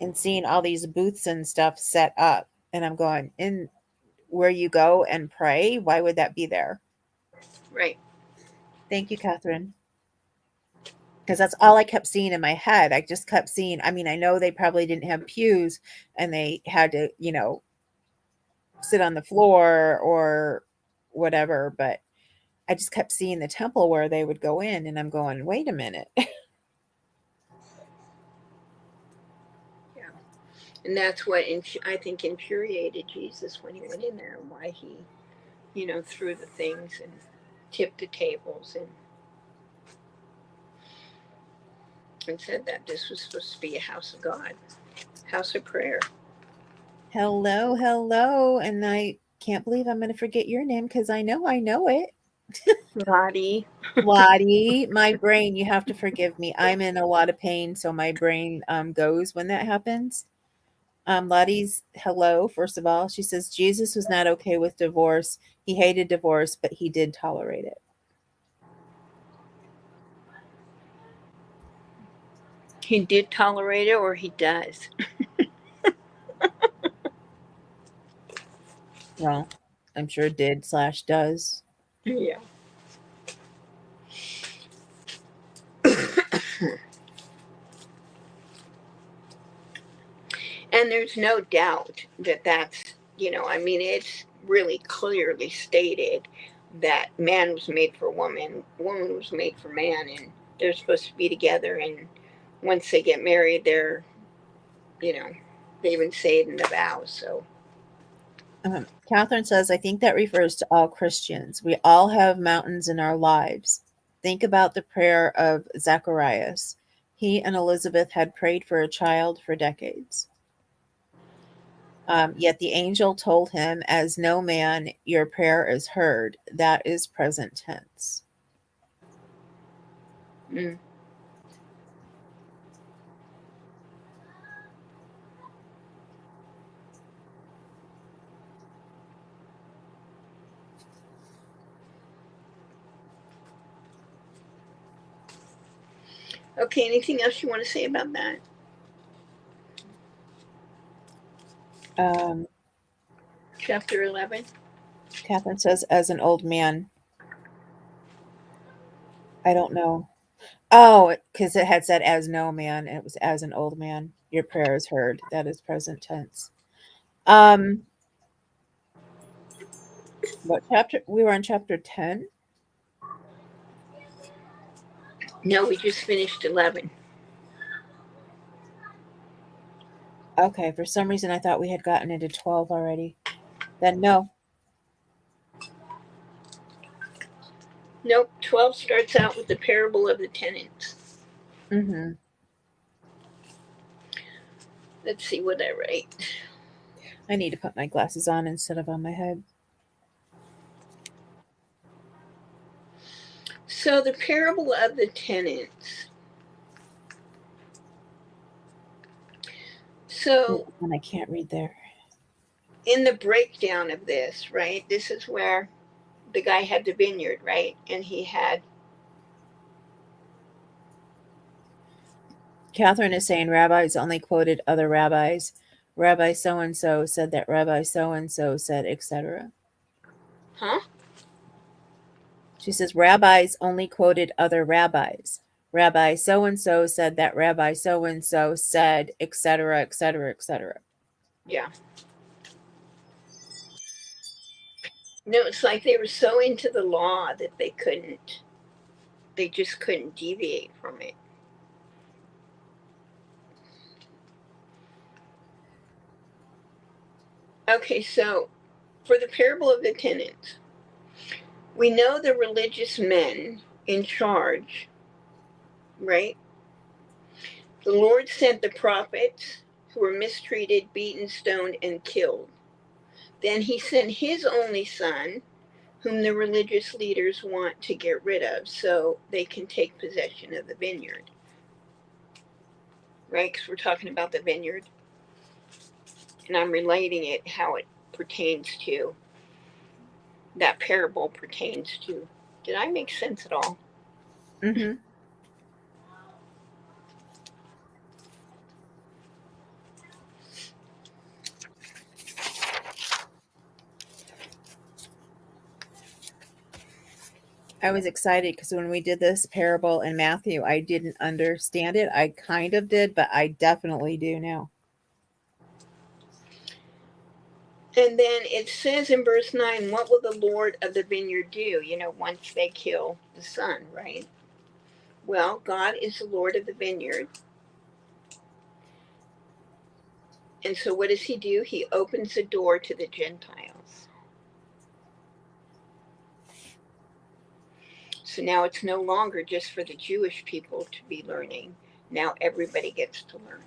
and seeing all these booths and stuff set up. And I'm going, in where you go and pray, why would that be there? Right. Thank you, Catherine. Because that's all I kept seeing in my head. I just kept seeing, I mean, I know they probably didn't have pews and they had to, sit on the floor or whatever, but I just kept seeing the temple where they would go in, and I'm going, wait a minute. Yeah. And that's what I think infuriated Jesus when he went in there, and why he, threw the things and tipped the tables and said that this was supposed to be a house of God, house of prayer. Hello, hello. And I can't believe I'm going to forget your name because I know it. Lottie. Lottie, my brain, you have to forgive me. I'm in a lot of pain, so my brain goes when that happens. Lottie's hello, first of all. She says Jesus was not okay with divorce. He hated divorce, but he did tolerate it. He did tolerate it, or he does. Well, I'm sure did/does. Yeah. And there's no doubt that it's really clearly stated that man was made for woman was made for man, and they're supposed to be together. And once they get married, you know, they even say it in the vows. So, Catherine says, I think that refers to all Christians. We all have mountains in our lives. Think about the prayer of Zacharias. He and Elizabeth had prayed for a child for decades. Yet the angel told him, as no man, your prayer is heard. That is present tense. mm. Okay. Anything else you want to say about that? Um, Chapter 11. Catherine says, as an old man. I don't know. Oh, because it had said as no man, and it was as an old man. Your prayer is heard. That is present tense. Um, what chapter? We were on chapter 10. No, we just finished 11. Okay, for some reason I thought we had gotten into 12 already. Then no. Nope. 12 starts out with the parable of the tenants. Mm-hmm. Let's see what I write. I need to put my glasses on instead of on my head. So, the parable of the tenants. So, And I can't read there. in the breakdown of this, right, this is where the guy had the vineyard, right? And he had. Catherine is saying rabbis only quoted other rabbis. Rabbi so and so said that Rabbi so and so said, etc. Huh? She says rabbis only quoted other rabbis. Rabbi so and so said that Rabbi so and so said, etc., etc., etc. Yeah. No, it's like they were so into the law that they just couldn't deviate from it. Okay, so for the parable of the tenants, we know the religious men in charge, right? The Lord sent the prophets who were mistreated, beaten, stoned, and killed. Then he sent his only son, whom the religious leaders want to get rid of so they can take possession of the vineyard, right? Because we're talking about the vineyard, and I'm relating it how it pertains to that parable pertains to. Did I make sense at all? Mm-hmm. I was excited because when we did this parable in Matthew, I didn't understand it. I kind of did, but I definitely do now. And then it says in verse 9, what will the Lord of the vineyard do, once they kill the son, right? Well, God is the Lord of the vineyard. And so what does he do? He opens the door to the Gentiles. So now it's no longer just for the Jewish people to be learning. Now everybody gets to learn.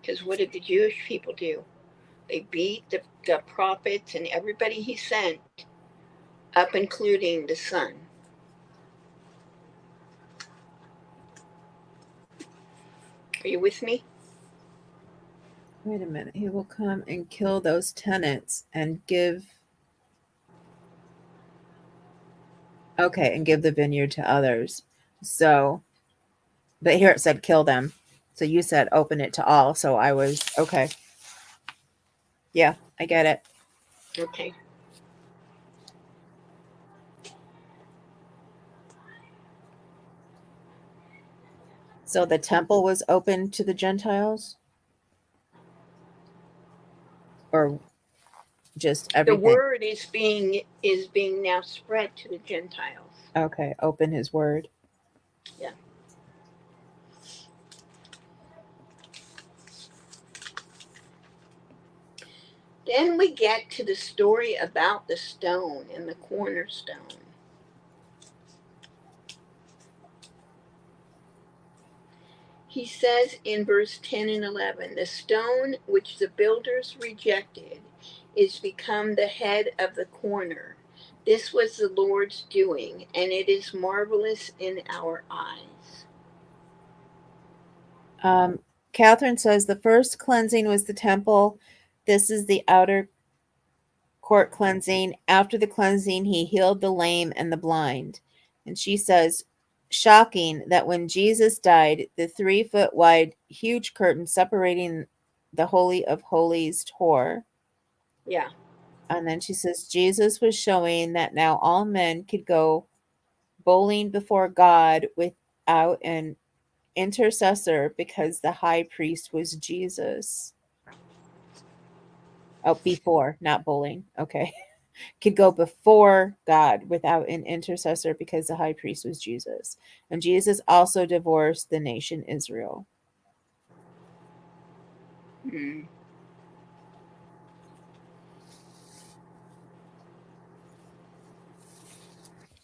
Because what did the Jewish people do? They beat the prophets and everybody he sent, up including the son. Are you with me? Wait a minute. He will come and kill those tenants and give. Okay, and give the vineyard to others. So, but here it said kill them. So you said open it to all. So I was okay. Yeah, I get it. Okay. So the temple was open to the Gentiles, or just The everything? word is being now spread to the Gentiles. Okay, open his word. Yeah. Then we get to the story about the stone and the cornerstone. He says in verse 10 and 11, the stone which the builders rejected is become the head of the corner. This was the Lord's doing, and it is marvelous in our eyes. Catherine says the first cleansing was the temple. This is the outer court cleansing. After the cleansing, he healed the lame and the blind. And she says, shocking that when Jesus died, the 3-foot wide, huge curtain separating the Holy of Holies tore. Yeah. And then she says, Jesus was showing that now all men could go bowling before God without an intercessor because the high priest was Jesus. Oh, before, not bowling. Okay. Could go before God without an intercessor because the high priest was Jesus. And Jesus also divorced the nation Israel. Hmm.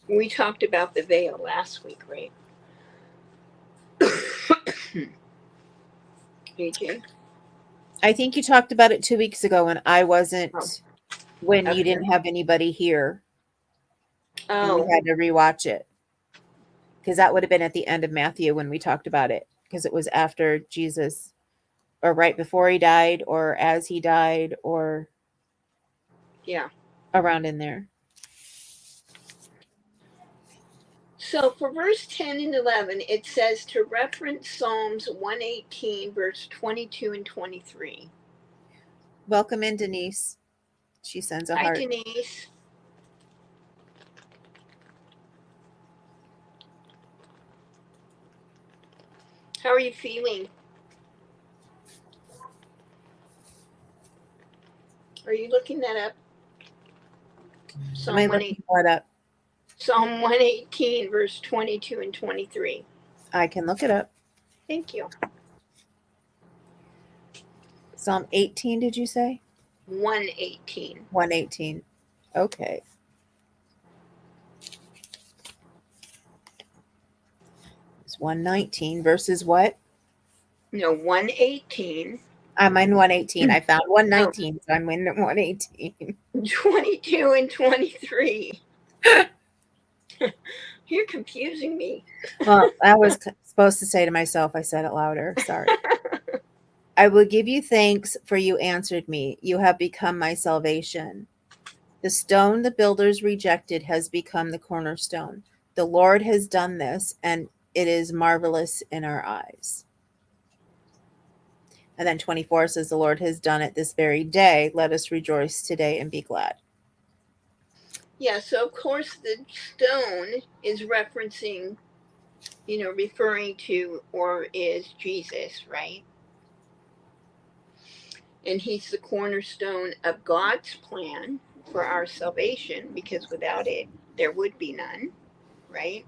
We talked about the veil last week, right? AJ? I think you talked about it 2 weeks ago when I Oh, wasn't, when you okay. didn't have anybody here and we Oh, had to rewatch it. Because that would have been at the end of Matthew when we talked about it. Because it was after Jesus, or right before he died, or as he died, or yeah. around in there. So for verse 10 and 11, it says to reference Psalms 118, verse 22 and 23. Welcome in, Denise. She sends a Hi, heart. Denise. How are you feeling? Are you looking that up? Am I looking what up? Psalm 118, verse 22 and 23. I can look it up. Thank you. Psalm 18, did you say? 118. 118. Okay. It's 119 versus what? No, 118. I'm in 118. I found Oh, 119, so I'm in 118. 22 and 23. You're confusing me. Well, I was supposed to say to myself, I said it louder. Sorry. I will give you thanks, for you answered me. You have become my salvation. The stone the builders rejected has become the cornerstone. The Lord has done this, and it is marvelous in our eyes. And then 24 says, the Lord has done it this very day. Let us rejoice today and be glad. Yeah, so of course the stone is referencing, referring to or is Jesus, right? And he's the cornerstone of God's plan for our salvation, because without it, there would be none, right?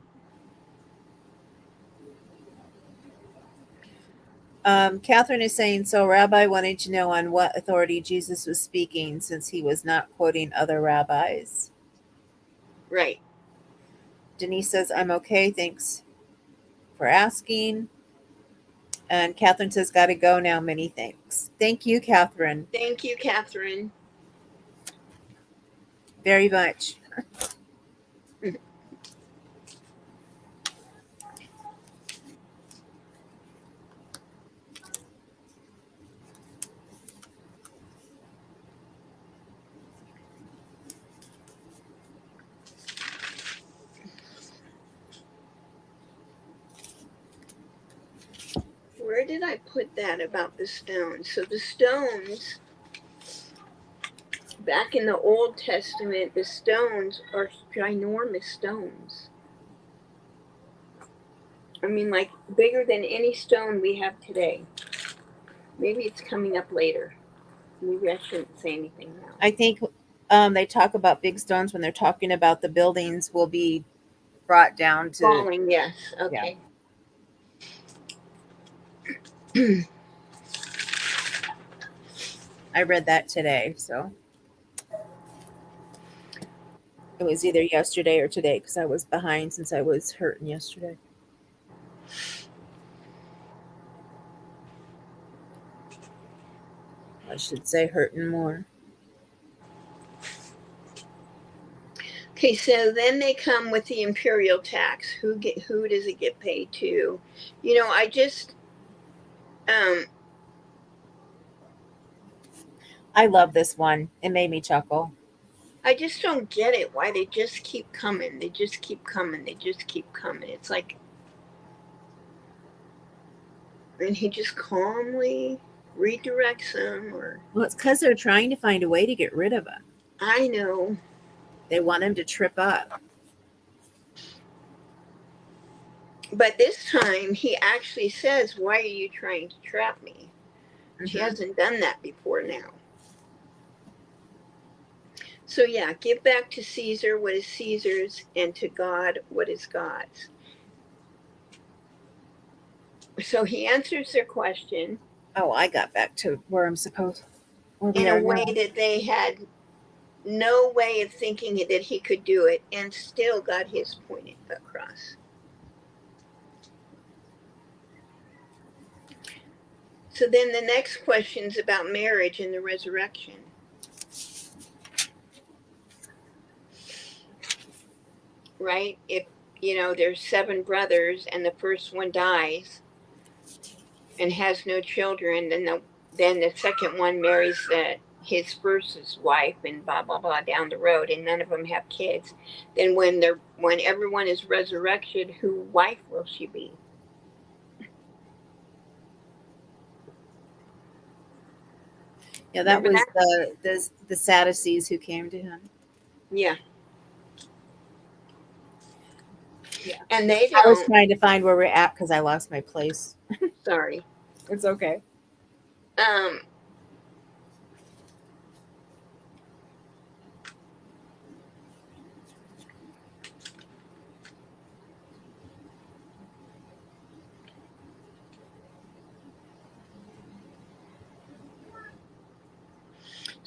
Catherine is saying, so Rabbi wanted to know on what authority Jesus was speaking, since he was not quoting other rabbis. Right. Denise says, I'm okay. Thanks for asking. And Catherine says, gotta go now. Many thanks. Thank you, Catherine, Thank you, Catherine. very much. Where did I put that about the stones? So the stones, back in the Old Testament, the stones are ginormous stones. I mean, like bigger than any stone we have today. Maybe it's coming up later. Maybe I shouldn't say anything now. I think they talk about big stones when they're talking about the buildings will be brought down to. Falling, yes. Okay. Yeah. I read that today, so it was either yesterday or today because I was behind since I was hurting yesterday. I should say hurting more. Okay, so then they come with the imperial tax. Who does it get paid to? I just I love this one. It made me chuckle. I just don't get it, why they just keep coming. They just keep coming. They just keep coming. It's like, and he just calmly redirects them, or Well, it's because they're trying to find a way to get rid of him. I know. They want him to trip up. But this time he actually says, why are you trying to trap me? She hasn't done that before now. So yeah, give back to Caesar what is Caesar's, and to God what is God's. So he answers their question Oh, I got back to where I'm supposed. Where we in a are way now. that they had no way of thinking that he could do it, and still got his point across. So then the next question is about marriage and the resurrection. Right? If, there's 7 brothers and the first one dies and has no children, then the second one marries his first wife, and blah blah blah down the road, and none of them have kids. Then when everyone is resurrected, whose wife will she be? Yeah, that Remember was the Sadducees who came to him. Yeah. Yeah. And they I was don't. trying to find where we're at because I lost my place. Sorry. It's okay.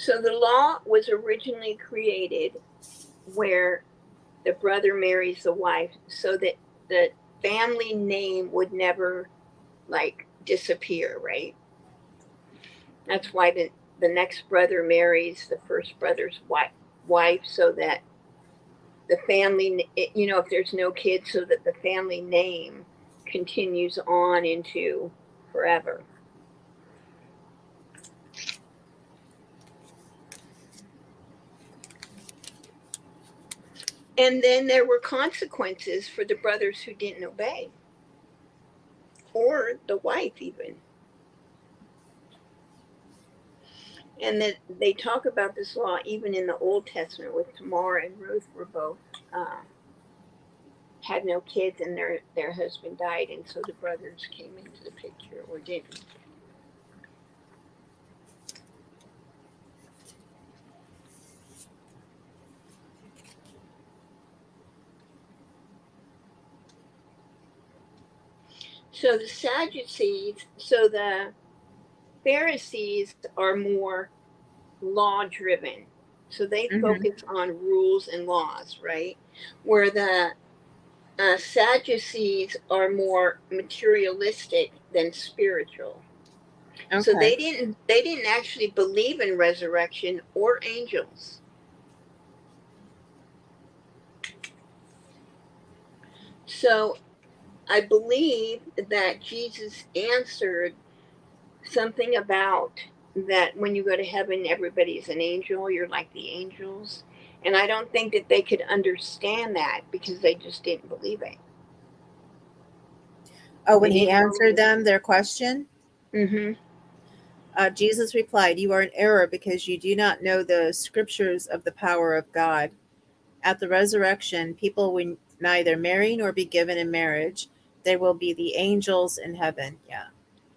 So the law was originally created where the brother marries the wife so that the family name would never like disappear, right? That's why the next brother marries the first brother's wife so that the family, if there's no kids, so that the family name continues on into forever. And then there were consequences for the brothers who didn't obey, or the wife even. And that they talk about this law even in the Old Testament with Tamar and Ruth were both uh, had no kids and their husband died, and so the brothers came into the picture or didn't. So the Pharisees are more law driven. So they Mm-hmm. focus on rules and laws, right? Where the Sadducees are more materialistic than spiritual. So Okay. they didn't actually believe in resurrection or angels. So I believe that Jesus answered something about that when you go to heaven, everybody's an angel. You're like the angels. And I don't think that they could understand that because they just didn't believe it. Oh, when They he didn't answered believe them their question, it. Mm-hmm. Jesus replied, "You are in error because you do not know the scriptures of the power of God. At the resurrection, people will neither marry nor be given in marriage. They will be the angels in heaven." Yeah.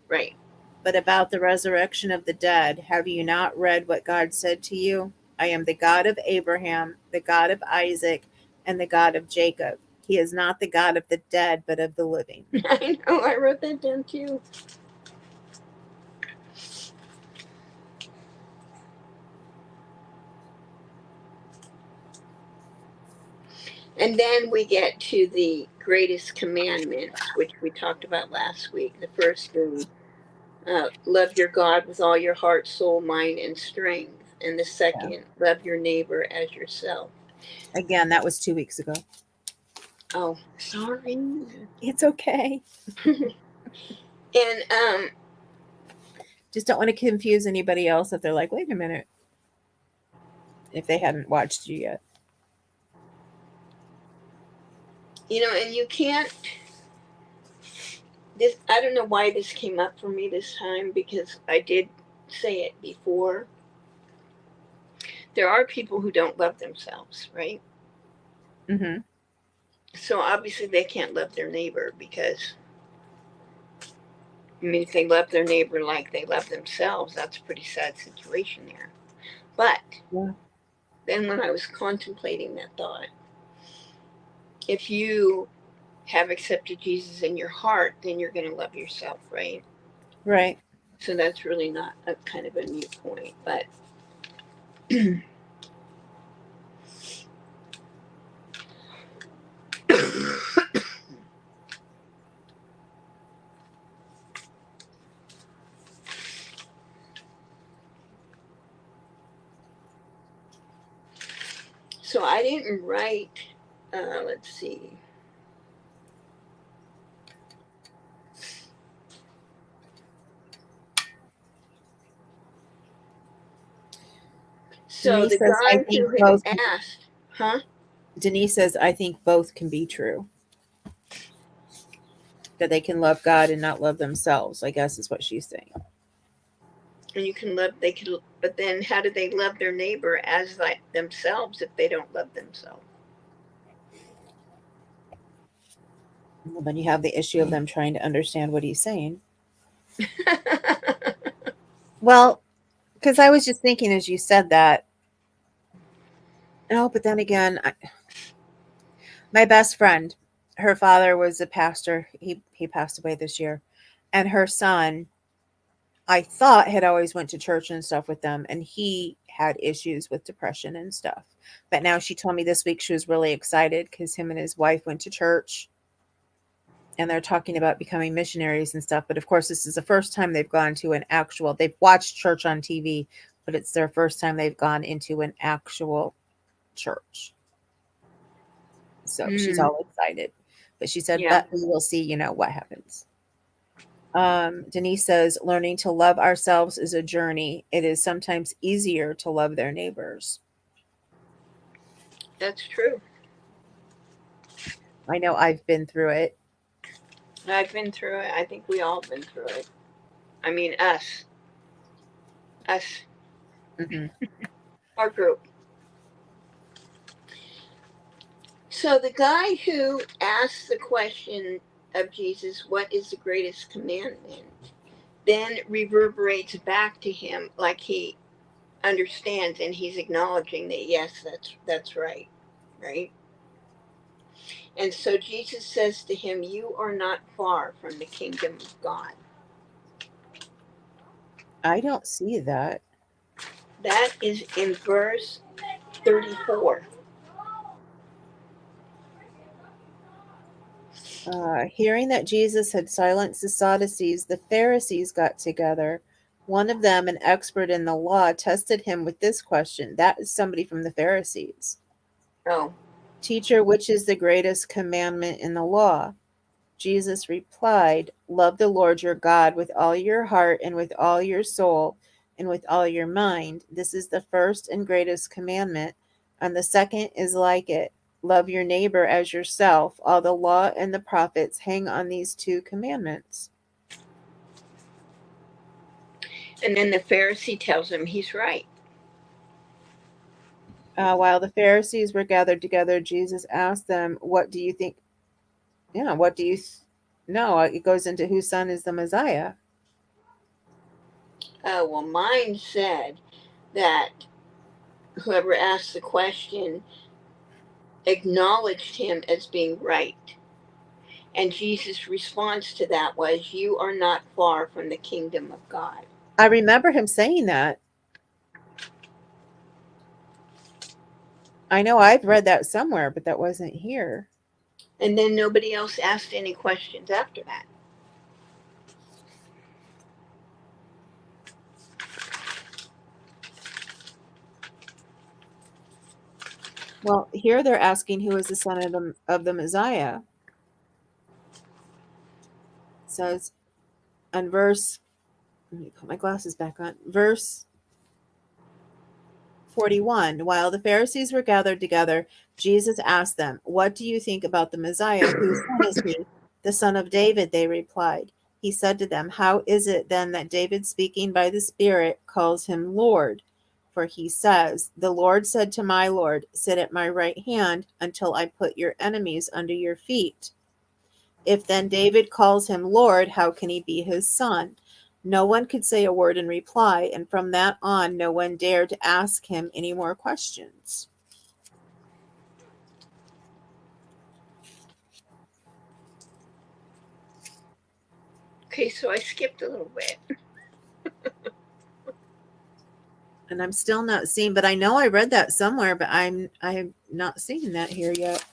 Right. But about the resurrection of the dead, have you not read what God said to you? I am the God of Abraham, the God of Isaac, and the God of Jacob. He is not the God of the dead, but of the living. I know. I wrote that down too. And then we get to the greatest commandments, which we talked about last week. The first being love your God with all your heart, soul, mind, and strength. And the Yeah. second, love your neighbor as yourself. Again, that was 2 weeks ago. Oh, sorry. It's okay. And Just don't want to confuse anybody else if they're like, wait a minute, if they hadn't watched you yet. and you can't. This I don't know why this came up for me this time because I did say it before. There are people who don't love themselves, right? Mm-hmm. So obviously they can't love their neighbor because I mean, if they love their neighbor like they love themselves, that's a pretty sad situation there. But Yeah. then when I was contemplating that thought, if you have accepted Jesus in your heart, then you're going to love yourself, right? Right. So that's really not a kind of a mute point. But so I didn't write, let's see. So Denise the says, I guy think who had both. asked, huh? Denise says, I think both can be true. That they can love God and not love themselves, I guess is what she's saying. And you can love, they can, but then how do they love their neighbor as like themselves if they don't love themselves? Well, then you have the issue of them trying to understand what he's saying. Well, because I was just thinking as you said that, oh, but then again, my best friend, her father was a pastor. He passed away this year, and her son, I thought had always went to church and stuff with them, and he had issues with depression and stuff. But now she told me this week she was really excited because him and his wife went to church and they're talking about becoming missionaries and stuff. But of course, this is the first time they've gone to an actual, they've watched church on TV, but it's their first time they've gone into an actual church. So she's Mm, all excited. But she said, yeah, but we will see, what happens. Denise says, learning to love ourselves is a journey. It is sometimes easier to love their neighbors. that's true. I know I've been through it. I've been through it. I think we all been through it. I mean, us, Hmm. our group. So the guy who asked the question of Jesus, what is the greatest commandment, then reverberates back to him like he understands and he's acknowledging that yes, that's right, right? And so Jesus says to him, you are not far from the kingdom of God. I don't see that. That is in verse 34. Hearing that Jesus had silenced the Sadducees, the Pharisees got together. One of them, an expert in the law, tested him with this question. That is somebody from the Pharisees. Oh, Teacher, which is the greatest commandment in the law? Jesus replied, love the Lord your God with all your heart and with all your soul and with all your mind. This is the first and greatest commandment, and the second is like it. Love your neighbor as yourself. All the law and the prophets hang on these two commandments. and then the Pharisee tells him he's right. While the Pharisees were gathered together, Jesus asked them, what do you think? Yeah, what do you no, it goes into whose son is the Messiah. Well, mine said that whoever asked the question acknowledged him as being right. And Jesus' response to that was, you are not far from the kingdom of God. I remember him saying that. I know I've read that somewhere, but that wasn't here. And then nobody else asked any questions after that. Well, here they're asking who is the son of the Messiah. It says on verse, let me put my glasses back on. Verse 41. While the Pharisees were gathered together, Jesus asked them, what do you think about the Messiah? Whose son is he? The son of David, they replied. He said to them, how is it then that David, speaking by the Spirit, calls him Lord? For he says, the Lord said to my Lord, sit at my right hand until I put your enemies under your feet. If then David calls him Lord, how can he be his son? No one could say a word in reply, and from that on, no one dared to ask him any more questions. Okay, so I skipped a little bit. And I'm still not seeing, but I know I read that somewhere, but I'm not seeing that here yet.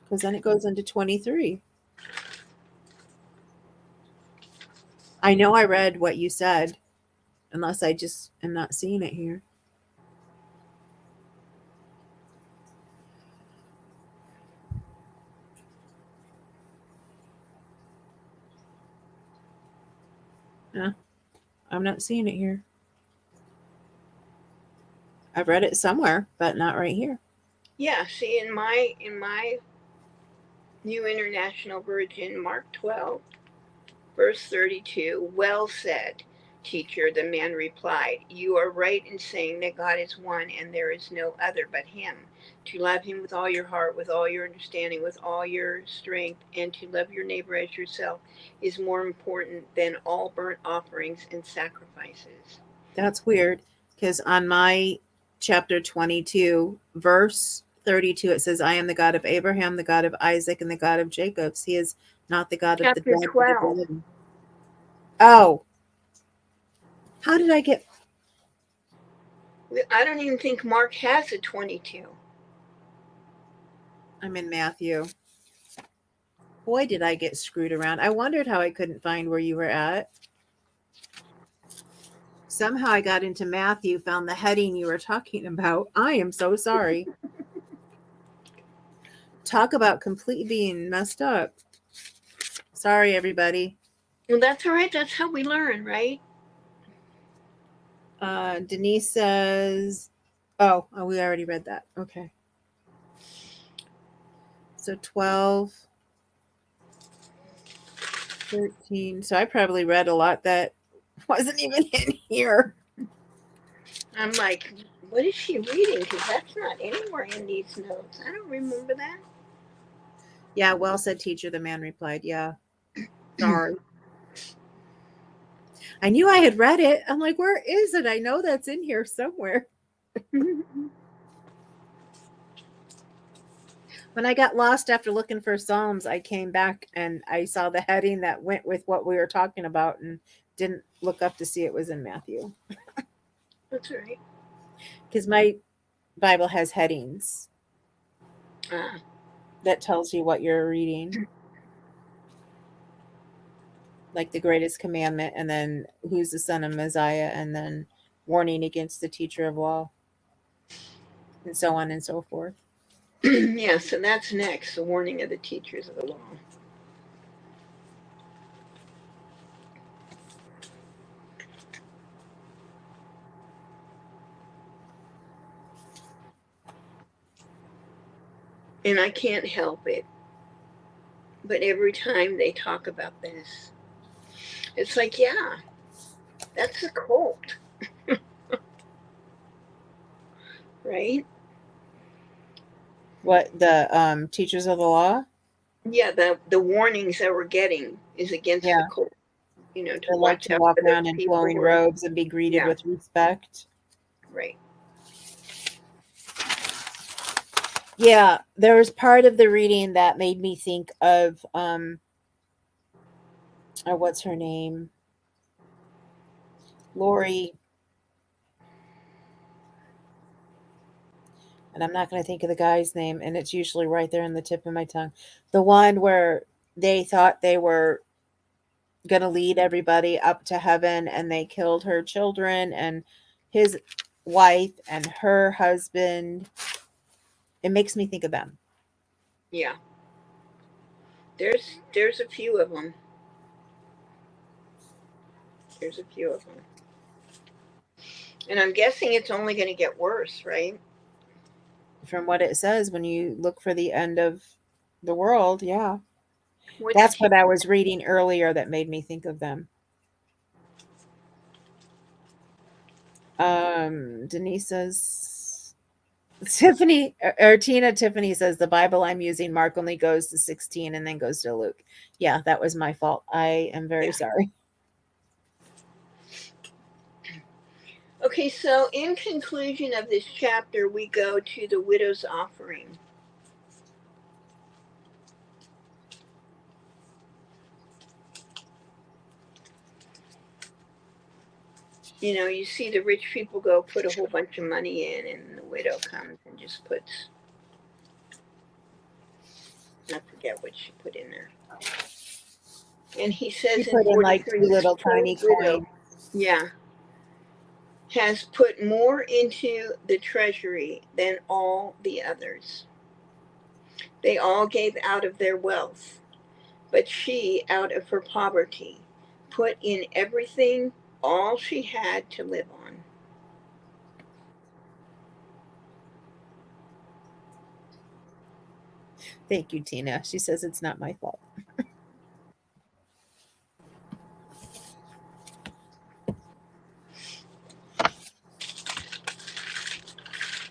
Because then it goes into 23. I know I read what you said, unless I just am not seeing it here. No, I'm not seeing it here. I've read it somewhere, but not right here. Yeah, see, in my New International Version, Mark 12, verse 32, well said, teacher, the man replied. You are right in saying that God is one and there is no other but him. To love him with all your heart, with all your understanding, with all your strength, and to love your neighbor as yourself is more important than all burnt offerings and sacrifices. That's weird because on my chapter 22, verse 32, it says, I am the God of Abraham, the God of Isaac, and the God of Jacob. He is not the God of the Chapter dead, but of the 12. living. Oh, how did I get? I don't even think Mark has a 22. I'm in Matthew. Boy, did I get screwed around. I wondered how I couldn't find where you were at. Somehow I got into Matthew, found the heading you were talking about. I am so sorry. Talk about completely being messed up. Sorry, everybody. Well, that's all right. That's how we learn, right? Denise says, oh, we already read that. Okay. So 12, 13. So I probably read a lot that wasn't even in here. I'm like, what is she reading? Because that's not anywhere in these notes. I don't remember that. Yeah, well said, teacher, the man replied. Yeah. Sorry. I knew I had read it. I'm like, where is it? I know that's in here somewhere. When I got lost after looking for Psalms, I came back and I saw the heading that went with what we were talking about and didn't look up to see it was in Matthew. That's all right. Because my Bible has headings that tells you what you're reading. Like the greatest commandment, and then who's the son of Messiah, and then warning against the teacher of law, and so on and so forth. Yeah, so that's next, the warning of the teachers of the law. And I can't help it, but every time they talk about this, it's like, yeah, that's a cult. Right? What the teachers of the law? Yeah, the warnings that we're getting is against the cult. You know, to They like watch to out walk for those around in people flowing who are, robes and be greeted with respect. right. Yeah, there was part of the reading that made me think of what's her name? Lori. And I'm not going to think of the guy's name, and it's usually right there in the tip of my tongue. The one where they thought they were going to lead everybody up to heaven, and they killed her children and his wife and her husband. It makes me think of them. Yeah. There's a few of them. There's a few of them. And I'm guessing it's only going to get worse, right? From what it says, when you look for the end of the world, yeah. What That's did you? what I was reading earlier that made me think of them. Denise says, Tiffany or Tina Tiffany says the Bible I'm using, Mark only goes to 16 and then goes to Luke. Yeah, that was my fault. I am very sorry. Okay, so in conclusion of this chapter, we go to the widow's offering. You know, you see the rich people go put a whole bunch of money in, and the widow comes and just puts, I forget what she put in there. And he says She in put in like 43, two this little poor tiny widow, coins. yeah, has put more into the treasury than all the others. They all gave out of their wealth, but she, out of her poverty, put in everything, all she had to live on. Thank you, Tina. She says it's not my fault.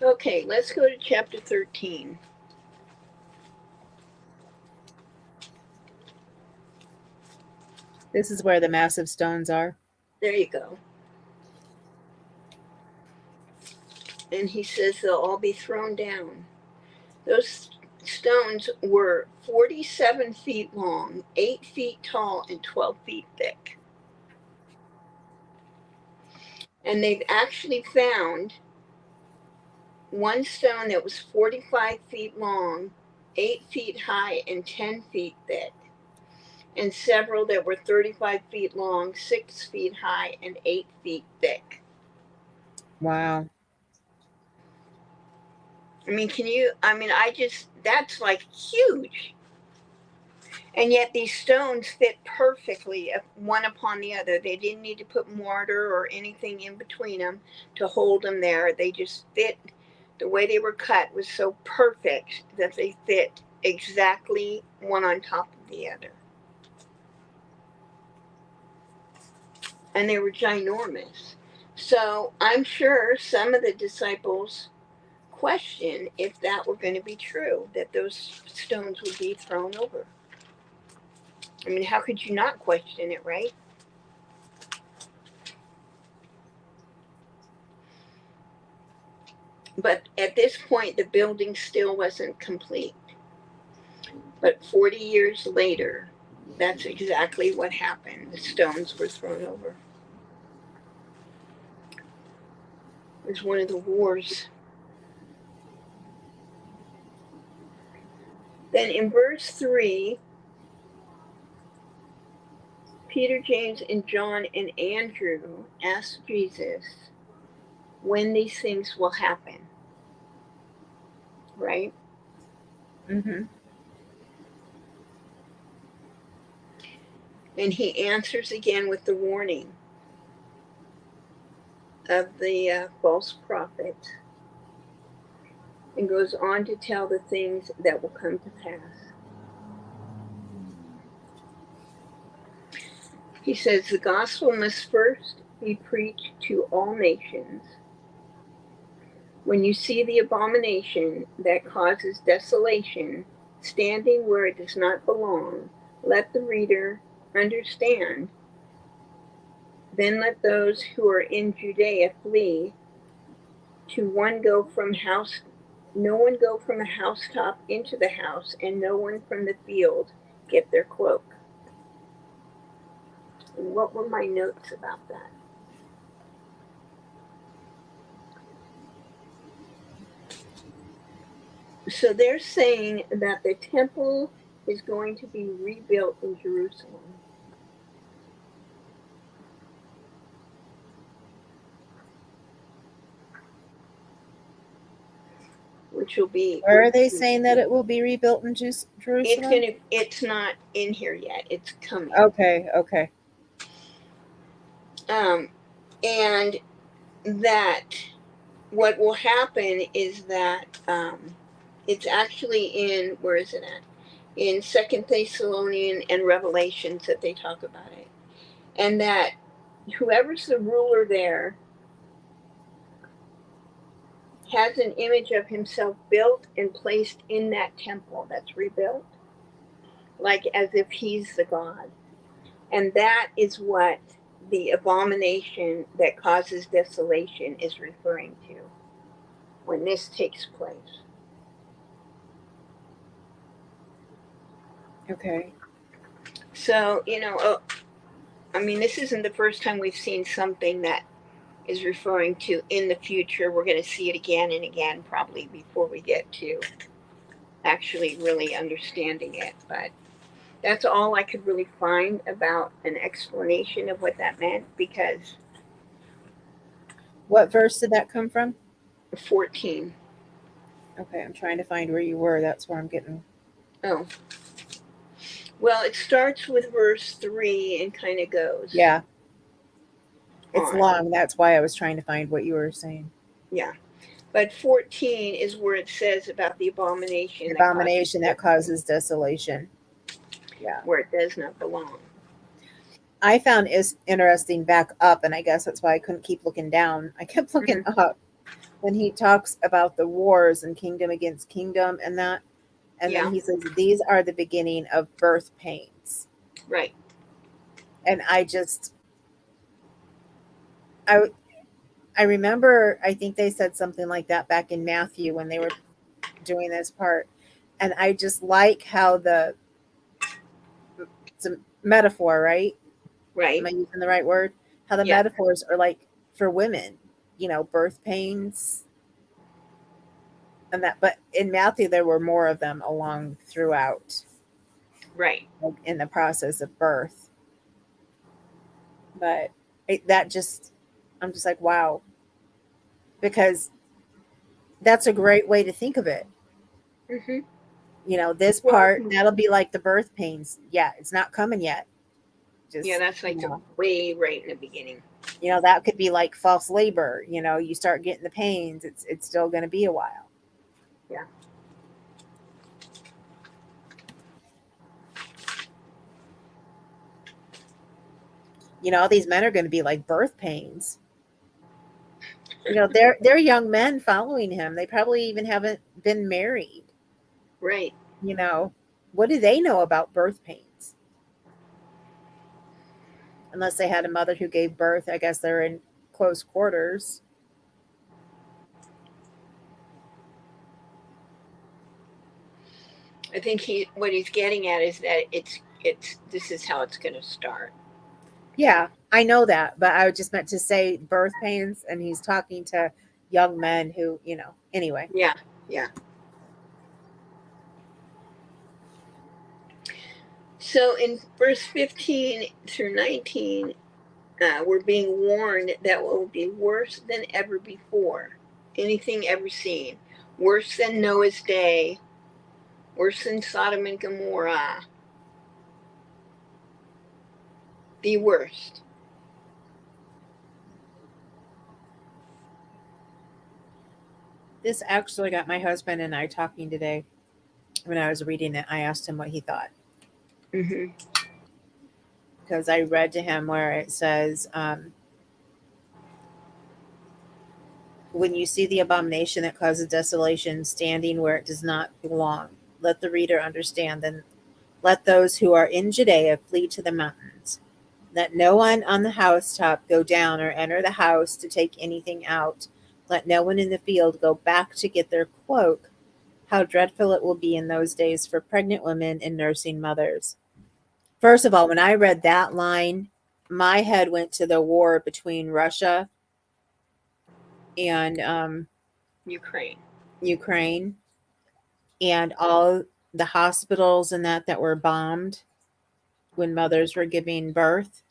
Okay, let's go to chapter 13. This is where the massive stones are. There you go. And he says they'll all be thrown down. Those stones were 47 feet long, 8 feet tall, and 12 feet thick. And they've actually found one stone that was 45 feet long, 8 feet high, and 10 feet thick, and several that were 35 feet long, 6 feet high, and 8 feet thick. Wow. I mean, that's like huge. And yet these stones fit perfectly one upon the other. They didn't need to put mortar or anything in between them to hold them there. They just fit. The way they were cut was so perfect that they fit exactly one on top of the other. And they were ginormous. So I'm sure some of the disciples questioned if that were going to be true, that those stones would be thrown over. I mean, how could you not question it, right? But at this point, the building still wasn't complete. But 40 years later, that's exactly what happened. The stones were thrown over. It was one of the wars. Then in verse 3, Peter, James, and John and Andrew asked Jesus when these things will happen. Right? Mm-hmm. And he answers again with the warning of the false prophet and goes on to tell the things that will come to pass. He says the gospel must first be preached to all nations. When you see the abomination that causes desolation standing where it does not belong, let the reader understand. Then let those who are in Judea flee. No one go from a housetop into the house, and no one from the field get their cloak. And what were my notes about that? So they're saying that the temple is going to be rebuilt in Jerusalem. Which will be. Where are they saying that it will be rebuilt in Jerusalem? It's not in here yet. It's coming. Okay. Okay. And that what will happen is that it's actually in, where is it at? In Second Thessalonian and Revelations that they talk about it. And that whoever's the ruler there has an image of himself built and placed in that temple that's rebuilt, like as if he's the god. And that is what the abomination that causes desolation is referring to when this takes place. Okay. So, this isn't the first time we've seen something that is referring to in the future. We're going to see it again and again, probably before we get to actually really understanding it. But that's all I could really find about an explanation of what that meant, because What verse did that come from? 14. Okay, I'm trying to find where you were. That's where I'm getting. Oh. Well, it starts with verse 3 and kind of goes. Yeah. It's on. long. That's why I was trying to find what you were saying. Yeah. But 14 is where it says about the abomination. That causes desolation. Yeah. Where it does not belong. I found is interesting back up, and I guess that's why I couldn't keep looking down. I kept looking up when he talks about the wars and kingdom against kingdom and that. And then he says, these are the beginning of birth pains. Right. And I remember, I think they said something like that back in Matthew when they were doing this part. And I just like how it's a metaphor, right? Right. Am I using the right word? How the metaphors are like for women, birth pains. And that, but in Matthew, there were more of them along throughout, Right. like in the process of birth. But that just, I'm just like, wow, because that's a great way to think of it. Hmm. This Well, part, that'll be like the birth pains. Yeah, it's not coming yet. yeah, Just, that's like the way right in the beginning. that could be like false labor. You start getting the pains. It's still going to be a while. Yeah. All these men are going to be like birth pains. They're young men following him. They probably even haven't been married. Right. You know, what do they know about birth pains? Unless they had a mother who gave birth, I guess they're in close quarters. I think what he's getting at is that it's this is how it's going to start. Yeah, I know that, but I just meant to say birth pains, and he's talking to young men who, anyway. Yeah. Yeah. So in verse 15 through 19, we're being warned that what will be worse than ever before, anything ever seen, worse than Noah's day, worse than Sodom and Gomorrah, the worst. This actually got my husband and I talking today. When I was reading it, I asked him what he thought. Mm-hmm. Because I read to him where it says, when you see the abomination that causes desolation standing where it does not belong, let the reader understand. Then let those who are in Judea flee to the mountains. Let no one on the housetop go down or enter the house to take anything out. Let no one in the field go back to get their cloak. How dreadful it will be in those days for pregnant women and nursing mothers. First of all, when I read that line, my head went to the war between Russia and Ukraine. Ukraine, and all the hospitals and that were bombed when mothers were giving birth.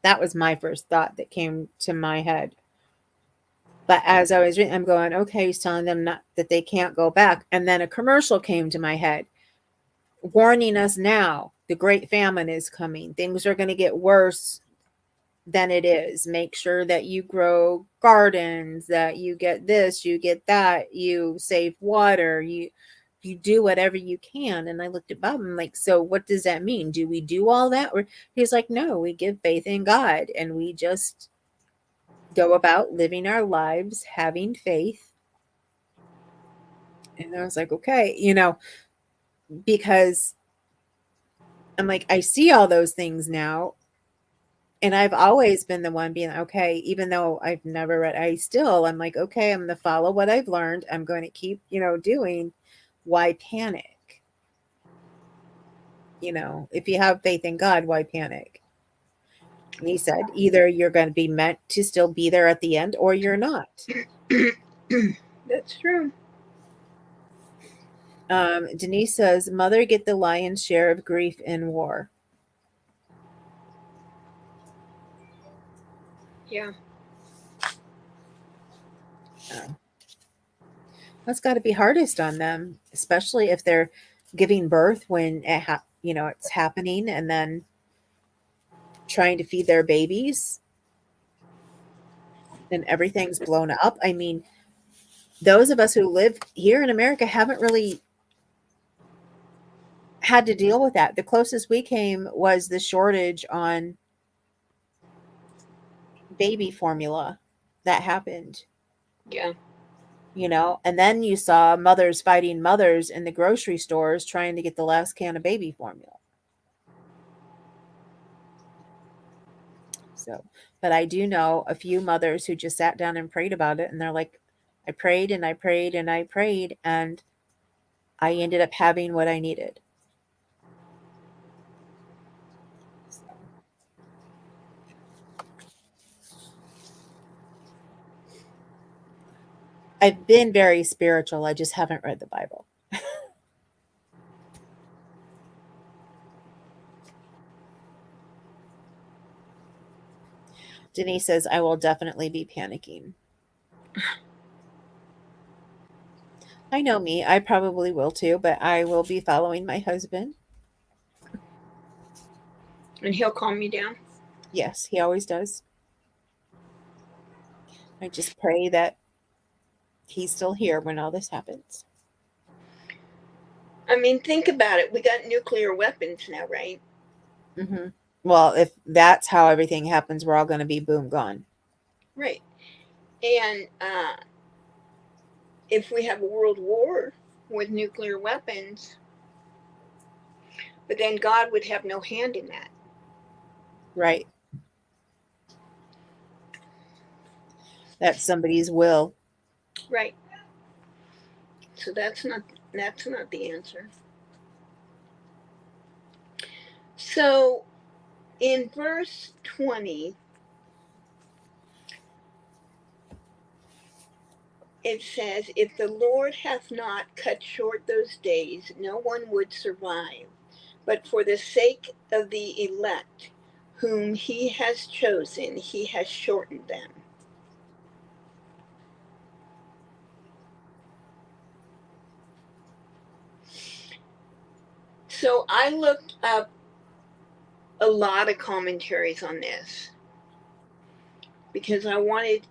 That was my first thought that came to my head. But as I was reading, I'm going, okay, he's telling them not that they can't go back. And then a commercial came to my head warning us now the great famine is coming. Things are going to get worse than it is. Make sure that you grow gardens, that you get this, you get that, you save water, you do whatever you can. And I looked at Bob and I'm like, so what does that mean? Do we do all that? Or he's like, no, we give faith in God and we just go about living our lives having faith. And I was like, okay, because I'm like, I see all those things now. And I've always been the one being, okay, even though I've never read, I'm like, okay, I'm going to follow what I've learned. I'm going to keep, doing. Why panic? If you have faith in God, why panic? And he said, either you're going to be meant to still be there at the end or you're not. That's true. Denise says, mother get the lion's share of grief in war. Yeah. Oh. That's got to be hardest on them, especially if they're giving birth when it's happening, and then trying to feed their babies and everything's blown up. I mean, those of us who live here in America haven't really had to deal with that. The closest we came was the shortage on baby formula that happened, Yeah. and then you saw mothers fighting mothers in the grocery stores trying to get the last can of baby formula. So, but I do know a few mothers who just sat down and prayed about it, and they're like, I prayed and I prayed and I prayed, and I ended up having what I needed. So, I've been very spiritual. I just haven't read the Bible. Denise says, I will definitely be panicking. I know me. I probably will too, but I will be following my husband. And he'll calm you down. Yes, he always does. I just pray that he's still here when all this happens. I mean, think about it. We got nuclear weapons now, right? Hmm. Well, if that's how everything happens, we're all going to be boom gone. Right. And if we have a world war with nuclear weapons, but then God would have no hand in that. Right. That's somebody's will. Right. So that's not the answer. So in verse 20, it says, if the Lord hath not cut short those days, no one would survive. But for the sake of the elect, whom he has chosen, he has shortened them. So I looked up a lot of commentaries on this because I wanted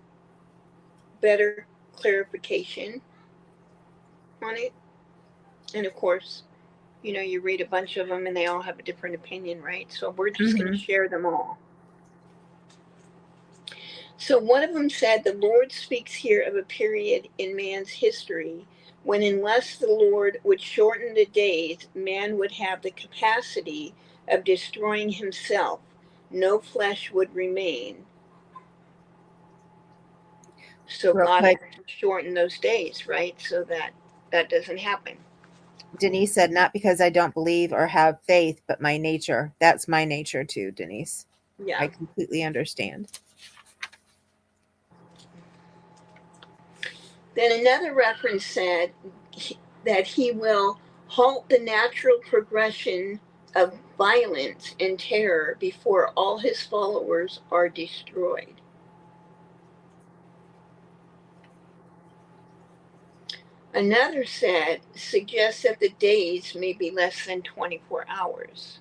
better clarification on it. And of course, you read a bunch of them and they all have a different opinion, right? So we're just going to share them all. So one of them said the Lord speaks here of a period in man's history when, unless the Lord would shorten the days, man would have the capacity of destroying himself. No flesh would remain. So Real God has quick, to shorten those days, right? So that doesn't happen. Denise said, not because I don't believe or have faith, but my nature. That's my nature too, Denise. I Yeah. completely understand. Then another reference said that he will halt the natural progression of violence and terror before all his followers are destroyed. Another suggests that the days may be less than 24 hours.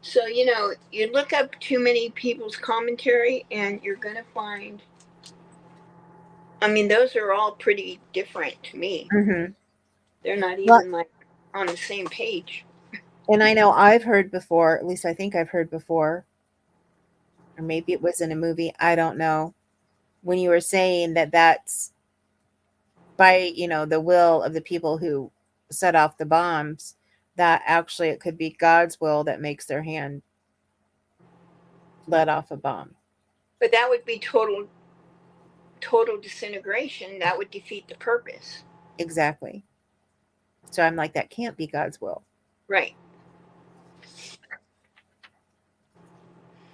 So, you look up too many people's commentary and you're going to find, I mean, those are all pretty different to me. Mm-hmm. They're not Well, even like on the same page. and I know I've heard before, at least I think I've heard before, or maybe it was in a movie, I don't know, when you were saying that that's by, the will of the people who set off the bombs, that actually it could be God's will that makes their hand let off a bomb. But that would be total disintegration. That would defeat the purpose. Exactly. So I'm like, that can't be God's will. Right.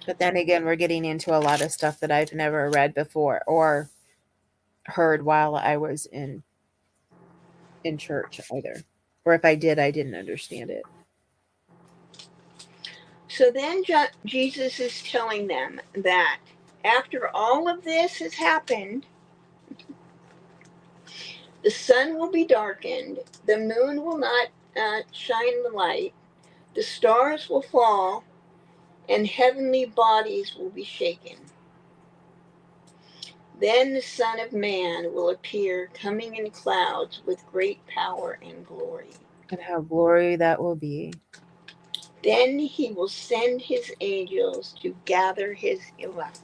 But then again, we're getting into a lot of stuff that I've never read before or heard while I was in church either. Or if I did, I didn't understand it. So then Jesus is telling them that after all of this has happened, the sun will be darkened, the moon will not shine the light, the stars will fall, and heavenly bodies will be shaken. Then the Son of Man will appear, coming in clouds with great power and glory. And how glory that will be. Then he will send his angels to gather his elect.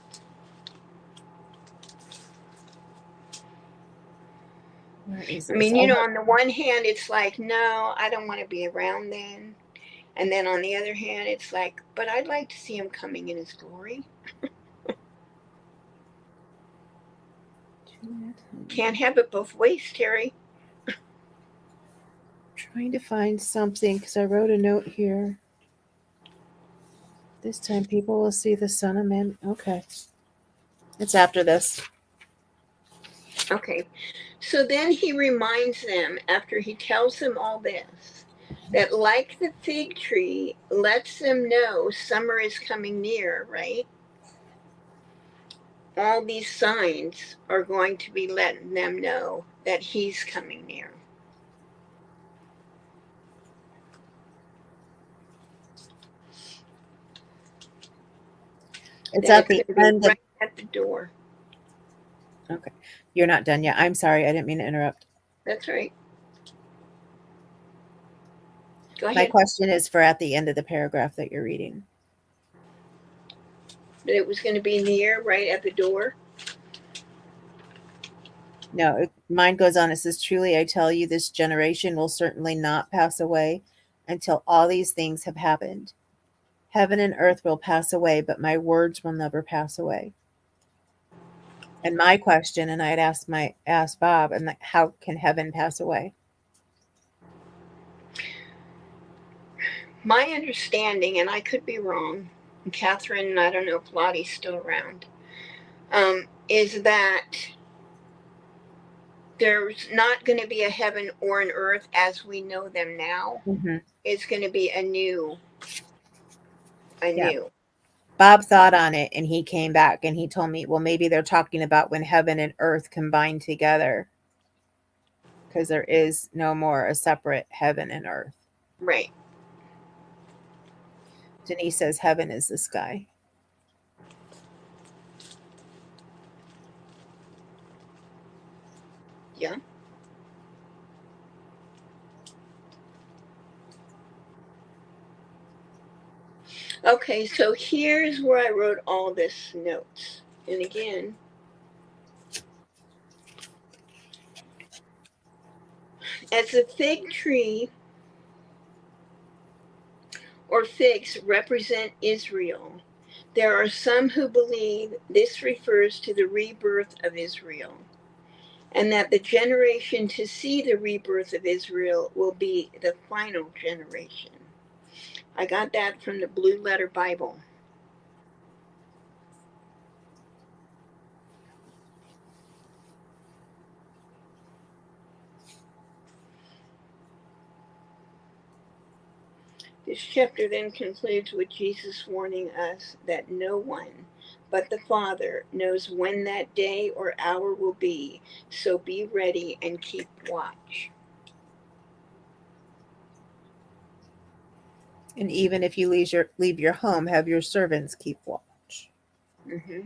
Where is I this? mean, on the one hand, it's like, no, I don't want to be around then. And then on the other hand, it's like, but I'd like to see him coming in his glory. Can't have it both ways, Terry. Trying to find something because I wrote a note here. This time people will see the Son of Man. Okay. It's after this. Okay. So then he reminds them, after he tells them all this, that like the fig tree lets them know summer is coming near, right? All these signs are going to be letting them know that he's coming near. It's That at it's the going to be end of. right at the door. Okay. You're not done yet. I'm sorry. I didn't mean to interrupt. That's right. Go My ahead. question is for at the end of the paragraph that you're reading. That it was going to be near, right at the door. No, mine goes on. It says, "Truly I tell you, this generation will certainly not pass away until all these things have happened. Heaven and earth will pass away, but my words will never pass away." And my question, and I had asked Bob, and like, how can heaven pass away? My understanding, and I could be wrong, and Catherine, I don't know if Lottie's still around, is that there's not going to be a heaven or an earth as we know them now. Mm-hmm. It's going to be a new, a Yeah. new. Bob thought on it, and he came back and he told me, well, maybe they're talking about when heaven and earth combine together, because there is no more a separate heaven and earth. Right. Denise says heaven is the sky. Yeah. Okay, so here's where I wrote all this notes. And again, as the fig tree or figs represent Israel, there are some who believe this refers to the rebirth of Israel, and that the generation to see the rebirth of Israel will be the final generation. I got that from the Blue Letter Bible. This chapter then concludes with Jesus warning us that no one but the Father knows when that day or hour will be, so be ready and keep watch. And even if you leave your home, have your servants keep watch. Mm-hmm.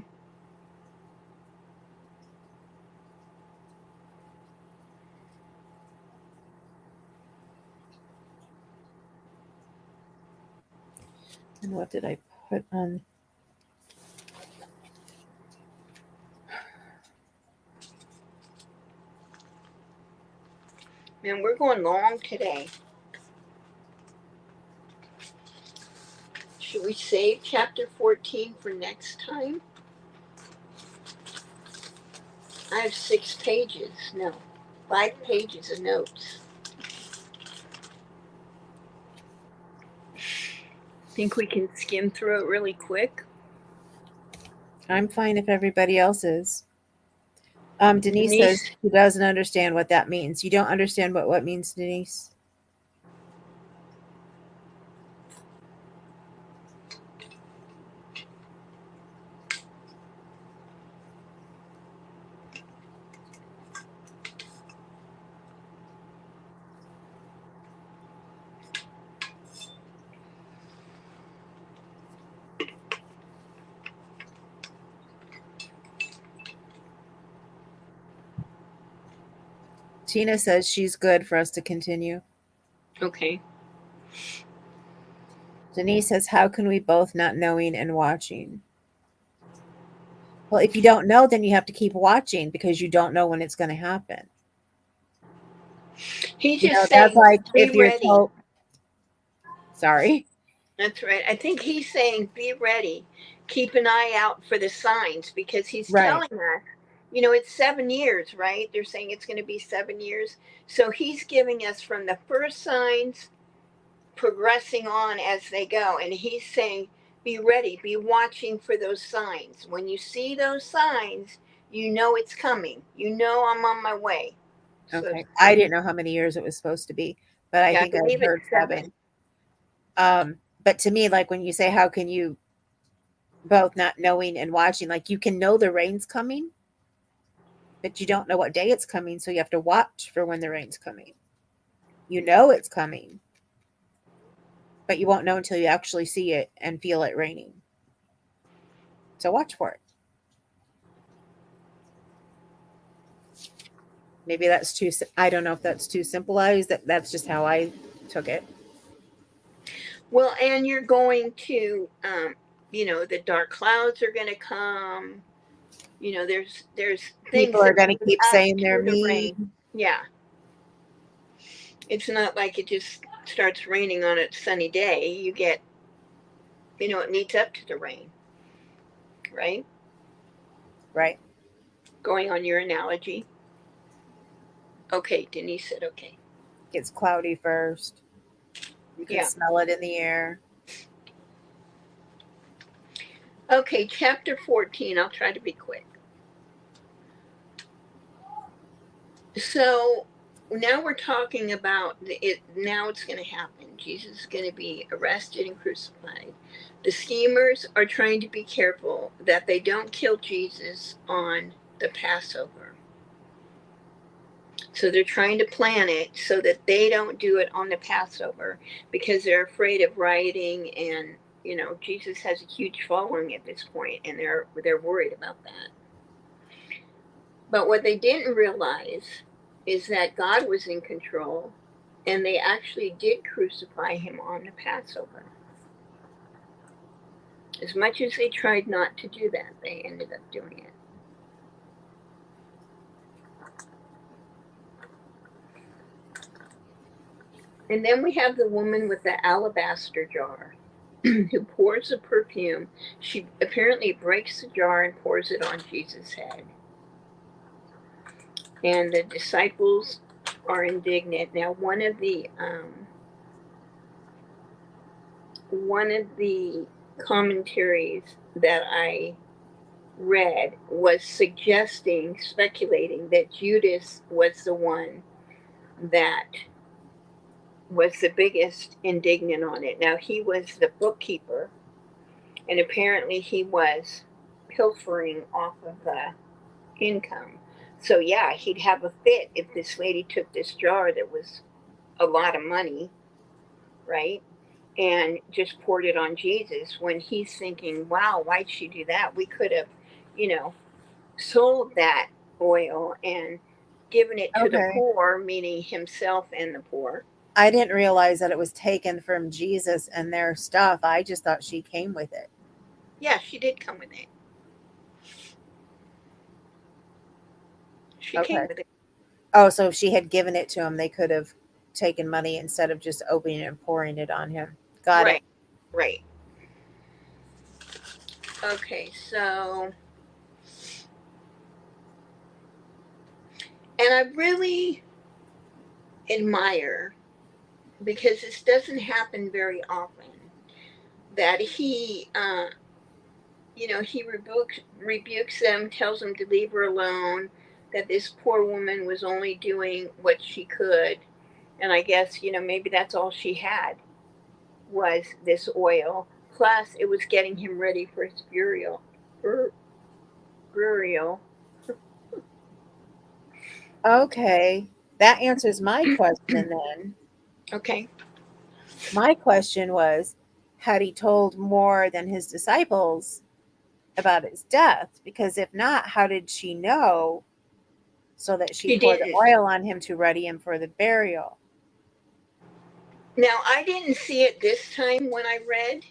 And what did I put on? Man, we're going long today. Should we save chapter 14 for next time? I have 6 pages. No, 5 pages of notes. Think we can skim through it really quick? I'm fine if everybody else is. Denise says Denise, she doesn't understand what that means. You don't understand what means, Denise? Tina says she's good for us to continue. okay. Denise says, how can we both not knowing and watching? Well, if you don't know, then you have to keep watching because you don't know when it's going to happen. He's You know, just that's saying, like be if you're ready. told, sorry. That's right. I think he's saying, be ready. Keep an eye out for the signs because he's Right. telling us, it's 7 years, right? They're saying it's going to be 7 years. So he's giving us from the first signs progressing on as they go. And he's saying, be ready, be watching for those signs. When you see those signs, You know it's coming. You know I'm on my way. So to Okay. I speak. didn't know how many years it was supposed to be, but I Yeah, I think I'd believe it's heard 7. 7. But to me, like when you say, how can you both not knowing and watching, like you can know the rain's coming, but you don't know what day it's coming. So you have to watch for when the rain's coming. You know it's coming, but you won't know until you actually see it and feel it raining. So watch for it. Maybe that's too, I don't know if that's too simplified. That's just how I took it. Well, and you're going to, the dark clouds are going to come. There's things People are that going to keep saying they're after the rain. mean. Yeah, it's not like it just starts raining on a sunny day. You get, it leads up to the rain, right? Right. Going on your analogy. Okay, Denise said okay. Gets cloudy first. You can Yeah. smell it in the air. Okay, chapter 14. I'll try to be quick. So now we're talking about it. Now it's going to happen. Jesus is going to be arrested and crucified. The schemers are trying to be careful that they don't kill Jesus on the Passover. So they're trying to plan it so that they don't do it on the Passover because they're afraid of rioting, and Jesus has a huge following at this point, and they're worried about that. But what they didn't realize is that God was in control, and they actually did crucify him on the Passover. As much as they tried not to do that, they ended up doing it. And then we have the woman with the alabaster jar who pours the perfume. She apparently breaks the jar and pours it on Jesus' head. And the disciples are indignant. Now, one of the commentaries that I read was speculating that Judas was the one that was the biggest indignant on it. Now, he was the bookkeeper, and apparently he was pilfering off of the income. So, yeah, he'd have a fit if this lady took this jar that was a lot of money, right? And just poured it on Jesus when he's thinking, wow, why'd she do that? We could have, you know, sold that oil and given it to the Okay. poor, meaning himself and the poor. I didn't realize that it was taken from Jesus and their stuff. I just thought she came with it. Yeah, she did come with it. She Okay. came with it. Oh, so if she had given it to him, they could have taken money instead of just opening it and pouring it on him. Got it. Right, right. Okay, so, and I really admire, because this doesn't happen very often, that he rebukes them, tells them to leave her alone, that this poor woman was only doing what she could. And I guess, maybe that's all she had was this oil. Plus, it was getting him ready for his burial. Burial. Okay. That answers my question then. Okay. My question was, had he told more than his disciples about his death? Because if not, how did she know so that she She poured the didn't. oil on him to ready him for the burial? Now, I didn't see it this time when I read,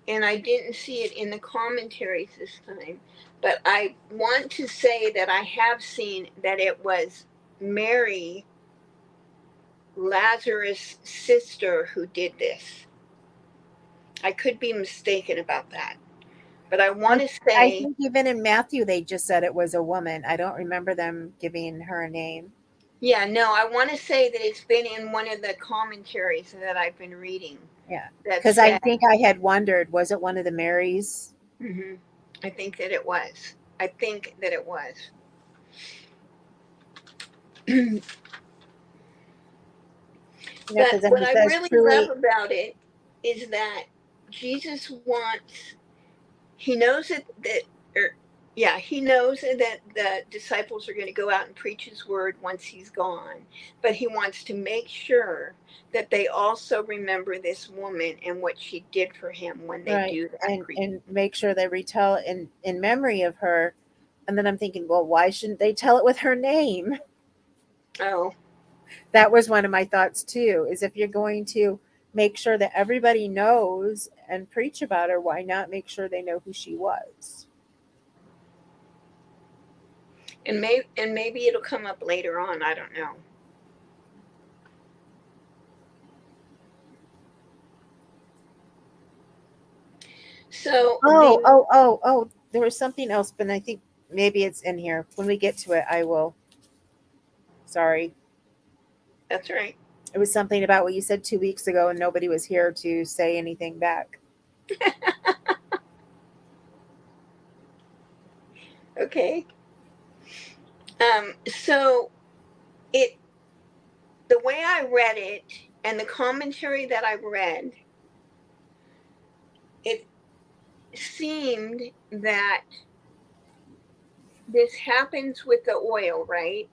and I didn't see it in the commentaries this time. But I want to say that I have seen that it was Mary, Lazarus' sister, who did this. I could be mistaken about that. But I I, want to I say, think even in Matthew, they just said it was a woman. I don't remember them giving her a name. yeah, no, I want to say that it's been in one of the commentaries that I've been reading Yeah. that Because I said, think I had wondered, was it one of the Marys? I think that it was. I think that it was. Yeah, But because then what he I says, really love truly, about it is that Jesus wants, he knows that or, yeah, he knows that the disciples are going to go out and preach his word once he's gone, but he wants to make sure that they also remember this woman and what she did for him when they right, do that preaching. and make sure they retell it in memory of her. And then I'm thinking, well, why shouldn't they tell it with her name? Oh, That was one of my thoughts too, is if you're going to make sure that everybody knows and preach about her, why not make sure they know who she was? and maybe it'll come up later on. I don't know. So the Oh, there was something else, but I think maybe it's in here. When we get to it, I will. Sorry. That's right. It was something about what you said 2 weeks ago, and nobody was here to say anything back. Okay. So it the way I read it and the commentary that I read, it seemed that this happens with the oil, right?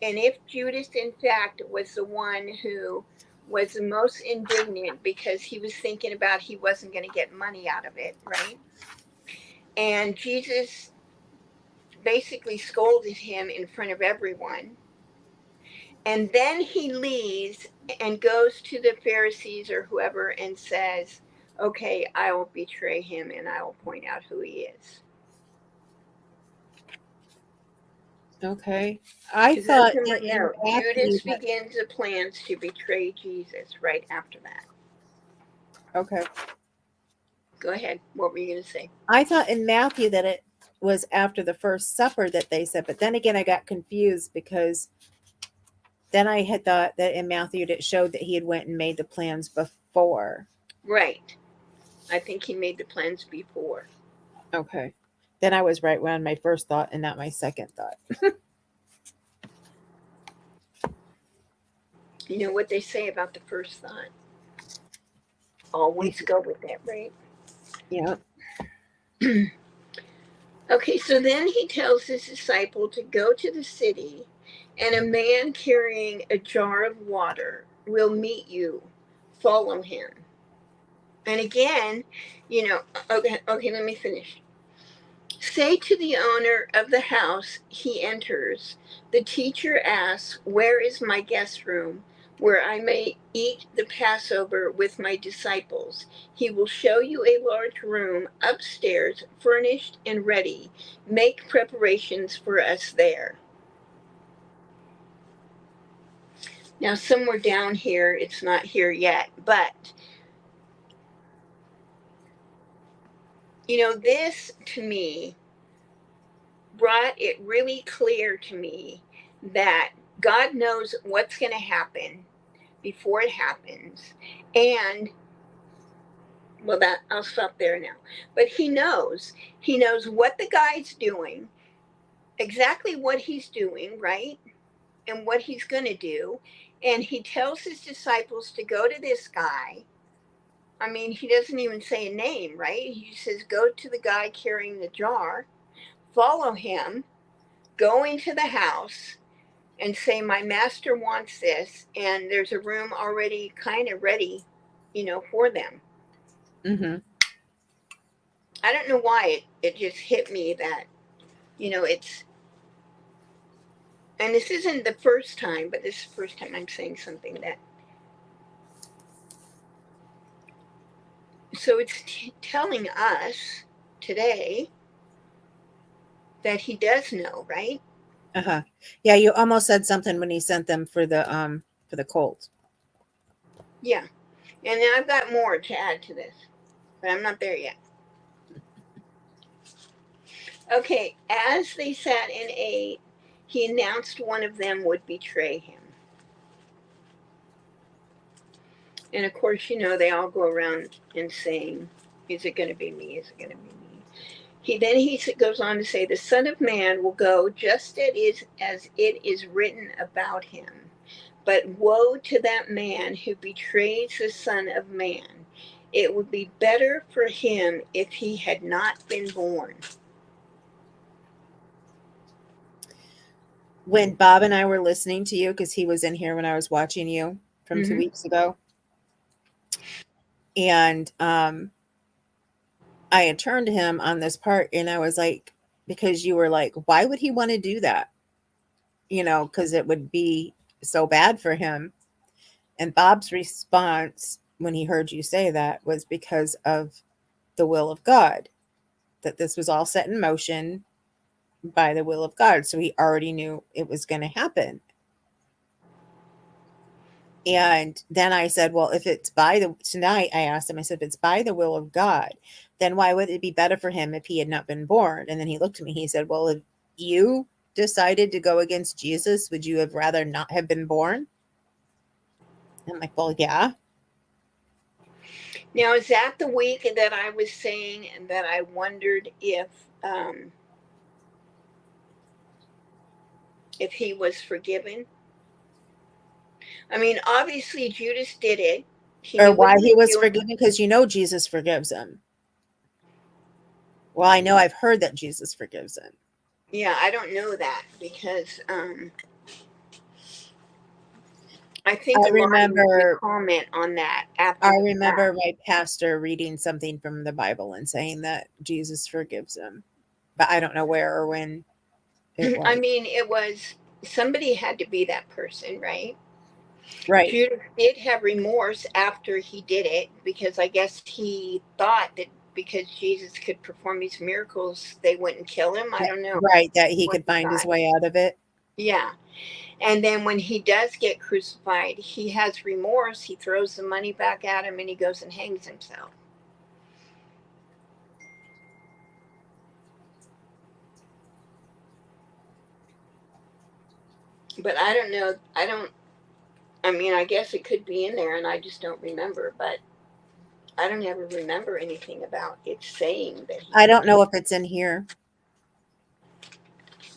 And if Judas, in fact, was the one who was the most indignant because he was thinking about he wasn't going to get money out of it, right? And Jesus basically scolded him in front of everyone. And then he leaves and goes to the Pharisees or whoever and says, okay, I will betray him and I will point out who he is. Okay. I Because that's thought in my that in note. Matthew Judas that, begins the plans to betray Jesus right after that. okay. Go ahead. What were you going to say? I thought in Matthew that it was after the first supper that they said, but then again I got confused because then I had thought that in Matthew it showed that he had went and made the plans before. Right. I think he made the plans before. Okay. Then I was right on my first thought and not my second thought. You know what they say about the first thought? Always go with that, right? Yeah. Okay, so then he tells his disciple to go to the city, and a man carrying a jar of water will meet you. Follow him. And again, okay, let me finish. Say to the owner of the house he enters, the teacher asks, where is my guest room where I may eat the Passover with my disciples? He will show you a large room upstairs, furnished and ready. Make preparations for us there. Now, somewhere down here, it's not here yet, but this to me brought it really clear to me that God knows what's going to happen before it happens. And well, that I'll stop there now. But he knows what the guy's doing, exactly what he's doing, right? And what he's going to do. And he tells his disciples to go to this guy. I mean, he doesn't even say a name, right? He says, go to the guy carrying the jar, follow him, go into the house, and say, my master wants this, and there's a room already kind of ready, for them. Mm-hmm. I don't know why it just hit me that, it's, and this isn't the first time, but this is the first time I'm saying something that, so it's telling us today that he does know, right? Uh-huh. Yeah, you almost said something when he sent them for the colt. Yeah. And then I've got more to add to this, but I'm not there yet. Okay, as they sat and ate, he announced one of them would betray him. And of course, they all go around and saying, is it going to be me? Is it going to be me? He goes on to say, the Son of Man will go just as it is written about him. But woe to that man who betrays the Son of Man. It would be better for him if he had not been born. When Bob and I were listening to you, because he was in here when I was watching you from 2 weeks ago, and I had turned to him on this part, and I was like, because you were like, why would he want to do that? Because it would be so bad for him. And Bob's response when he heard you say that was because of the will of God, that this was all set in motion by the will of God. So he already knew it was going to happen. And then I said, well, if it's tonight, I asked him, I said, if it's by the will of God, then why would it be better for him if he had not been born? And then he looked at me, he said, well, if you decided to go against Jesus, would you have rather not have been born? I'm like, well, yeah. Now, is that the week that I was saying that I wondered if he was forgiven? I mean, obviously Judas did it. He Or knew what why he he was was doing. forgiven, because Jesus forgives him. Well, I know I've heard that Jesus forgives him. Yeah, I don't know that because I think I a lot of you would remember comment on that I after the remember fact. my pastor reading something from the Bible and saying that Jesus forgives him. But I don't know where or when it I was. mean, it was somebody had to be that person, right? Right. Judas did have remorse after he did it because I guess he thought that because Jesus could perform these miracles, they wouldn't kill him. I don't know Right, that he what could he find his thought. way out of it. Yeah. And then when he does get crucified, he has remorse. He throws the money back at him and he goes and hangs himself. But I don't know. I mean, I guess it could be in there and I just don't remember. But I don't ever remember anything about it saying that he I don't forgave. know if it's in here.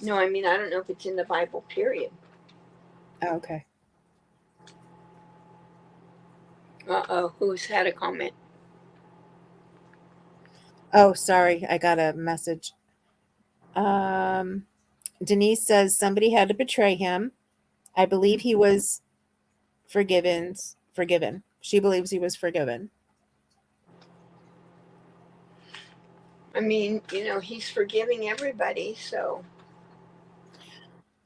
No, I mean, I don't know if it's in the Bible, period. Okay. Uh-oh, who's had a comment? Oh, sorry. I got a message. Denise says somebody had to betray him. I believe he was forgiven. She believes he was forgiven. I mean, he's forgiving everybody, so.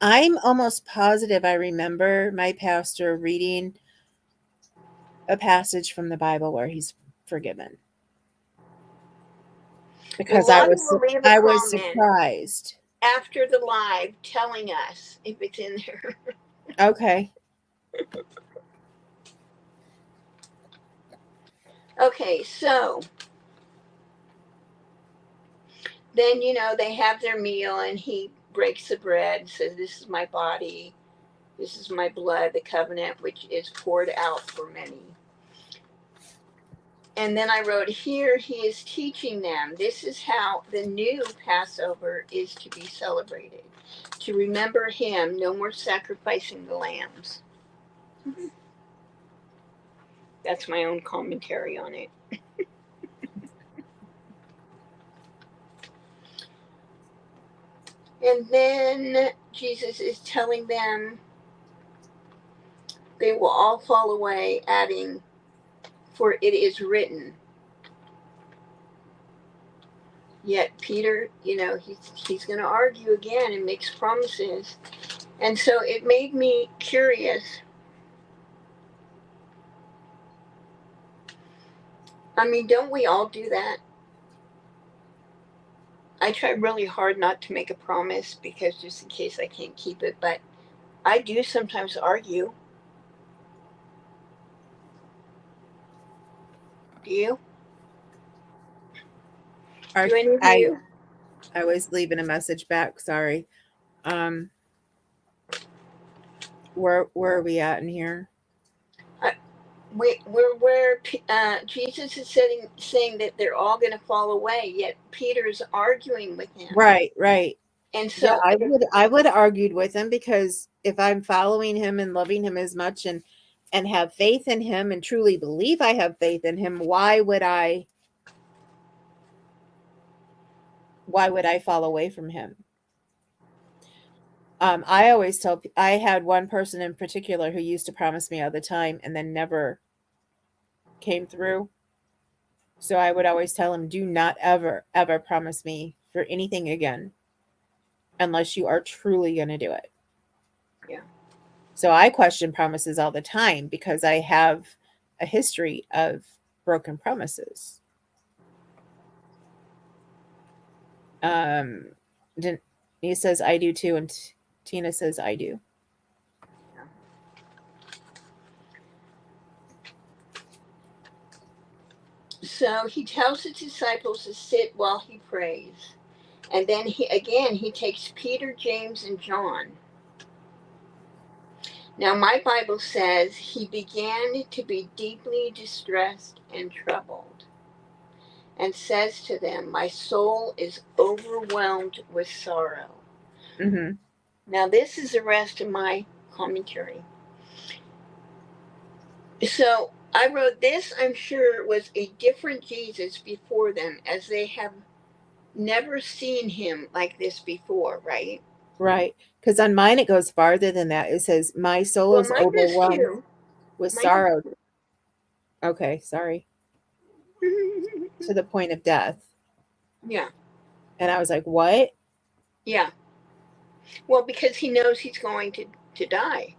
I'm almost positive I remember my pastor reading a passage from the Bible where he's forgiven. Well, Because Lottie will leave a I was comment surprised. after the live telling us if it's in there. Okay. Okay, so then, they have their meal and he breaks the bread, says, this is my body, this is my blood, the covenant, which is poured out for many. And then I wrote, here he is teaching them. This is how the new Passover is to be celebrated. To remember him, no more sacrificing the lambs. That's my own commentary on it. And then Jesus is telling them they will all fall away, adding, for it is written. Yet Peter, he's going to argue again and makes promises. And so it made me curious. I mean, don't we all do that? I try really hard not to make a promise because just in case I can't keep it, but I do sometimes argue. Do you? Do any of I you? was leaving a message back. Sorry. Um, where are we at in here? where Jesus is saying that they're all going to fall away, yet Peter's arguing with him. Right, right. And Yeah, so, I would argued with him, because if I'm following him and loving him as much, and have faith in him and truly believe I have faith in him, why would I fall away from him? I always tell I had one person in particular who used to promise me all the time and then never came through. So I would always tell him, do not ever, ever promise me for anything again unless you are truly going to do it. yeah. So I question promises all the time because I have a history of broken promises. Um, he says I do too, and Tina says I do. So he tells his disciples to sit while he prays. And then he takes Peter, James, and John. Now, my Bible says he began to be deeply distressed and troubled, and says to them, my soul is overwhelmed with sorrow. Mm-hmm. Now, this is the rest of my commentary. So I wrote this, I'm sure, was a different Jesus before them, as they have never seen him like this before, right? Right. Because on mine, it goes farther than that. It says, my soul Well, is mine does overwhelmed too. with Mine does sorrow. Okay, sorry. too. To the point of death. Yeah, And I was like, what? yeah. Well, because he knows he's going to die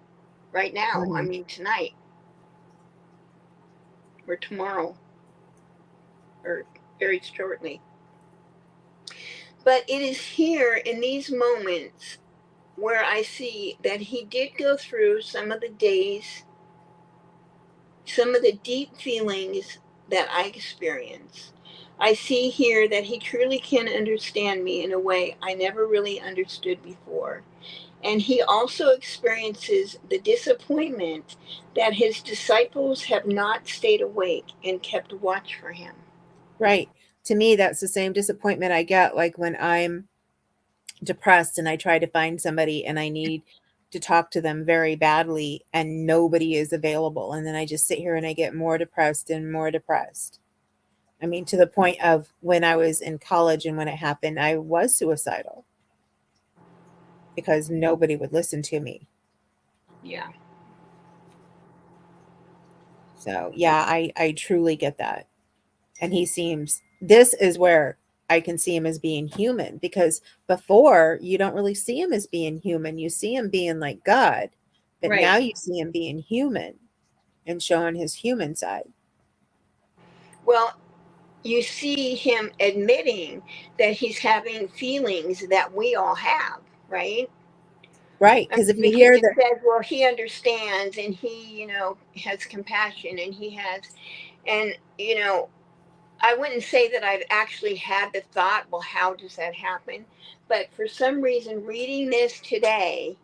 right now. I Mhm. mean, tonight or tomorrow or very shortly. But it is here in these moments where I see that he did go through some of the days, some of the deep feelings that I experience. I see here that he truly can understand me in a way I never really understood before. And he also experiences the disappointment that his disciples have not stayed awake and kept watch for him. Right. To me, that's the same disappointment I get like when I'm depressed and I try to find somebody and I need to talk to them very badly and nobody is available. And then I just sit here and I get more depressed and more depressed. I mean, to the point of when I was in college and when it happened, I was suicidal because nobody would listen to me. Yeah. So, yeah, I truly get that. And this is where I can see him as being human, because before you don't really see him as being human. You see him being like God, but Right. now you see him being human and showing his human side. Well, you see him admitting that he's having feelings that we all have, right? Right. I Because if mean, you because hear it the says, well, he understands and he, has compassion and and, I wouldn't say that I've actually had the thought, well, how does that happen? But for some reason, reading this today,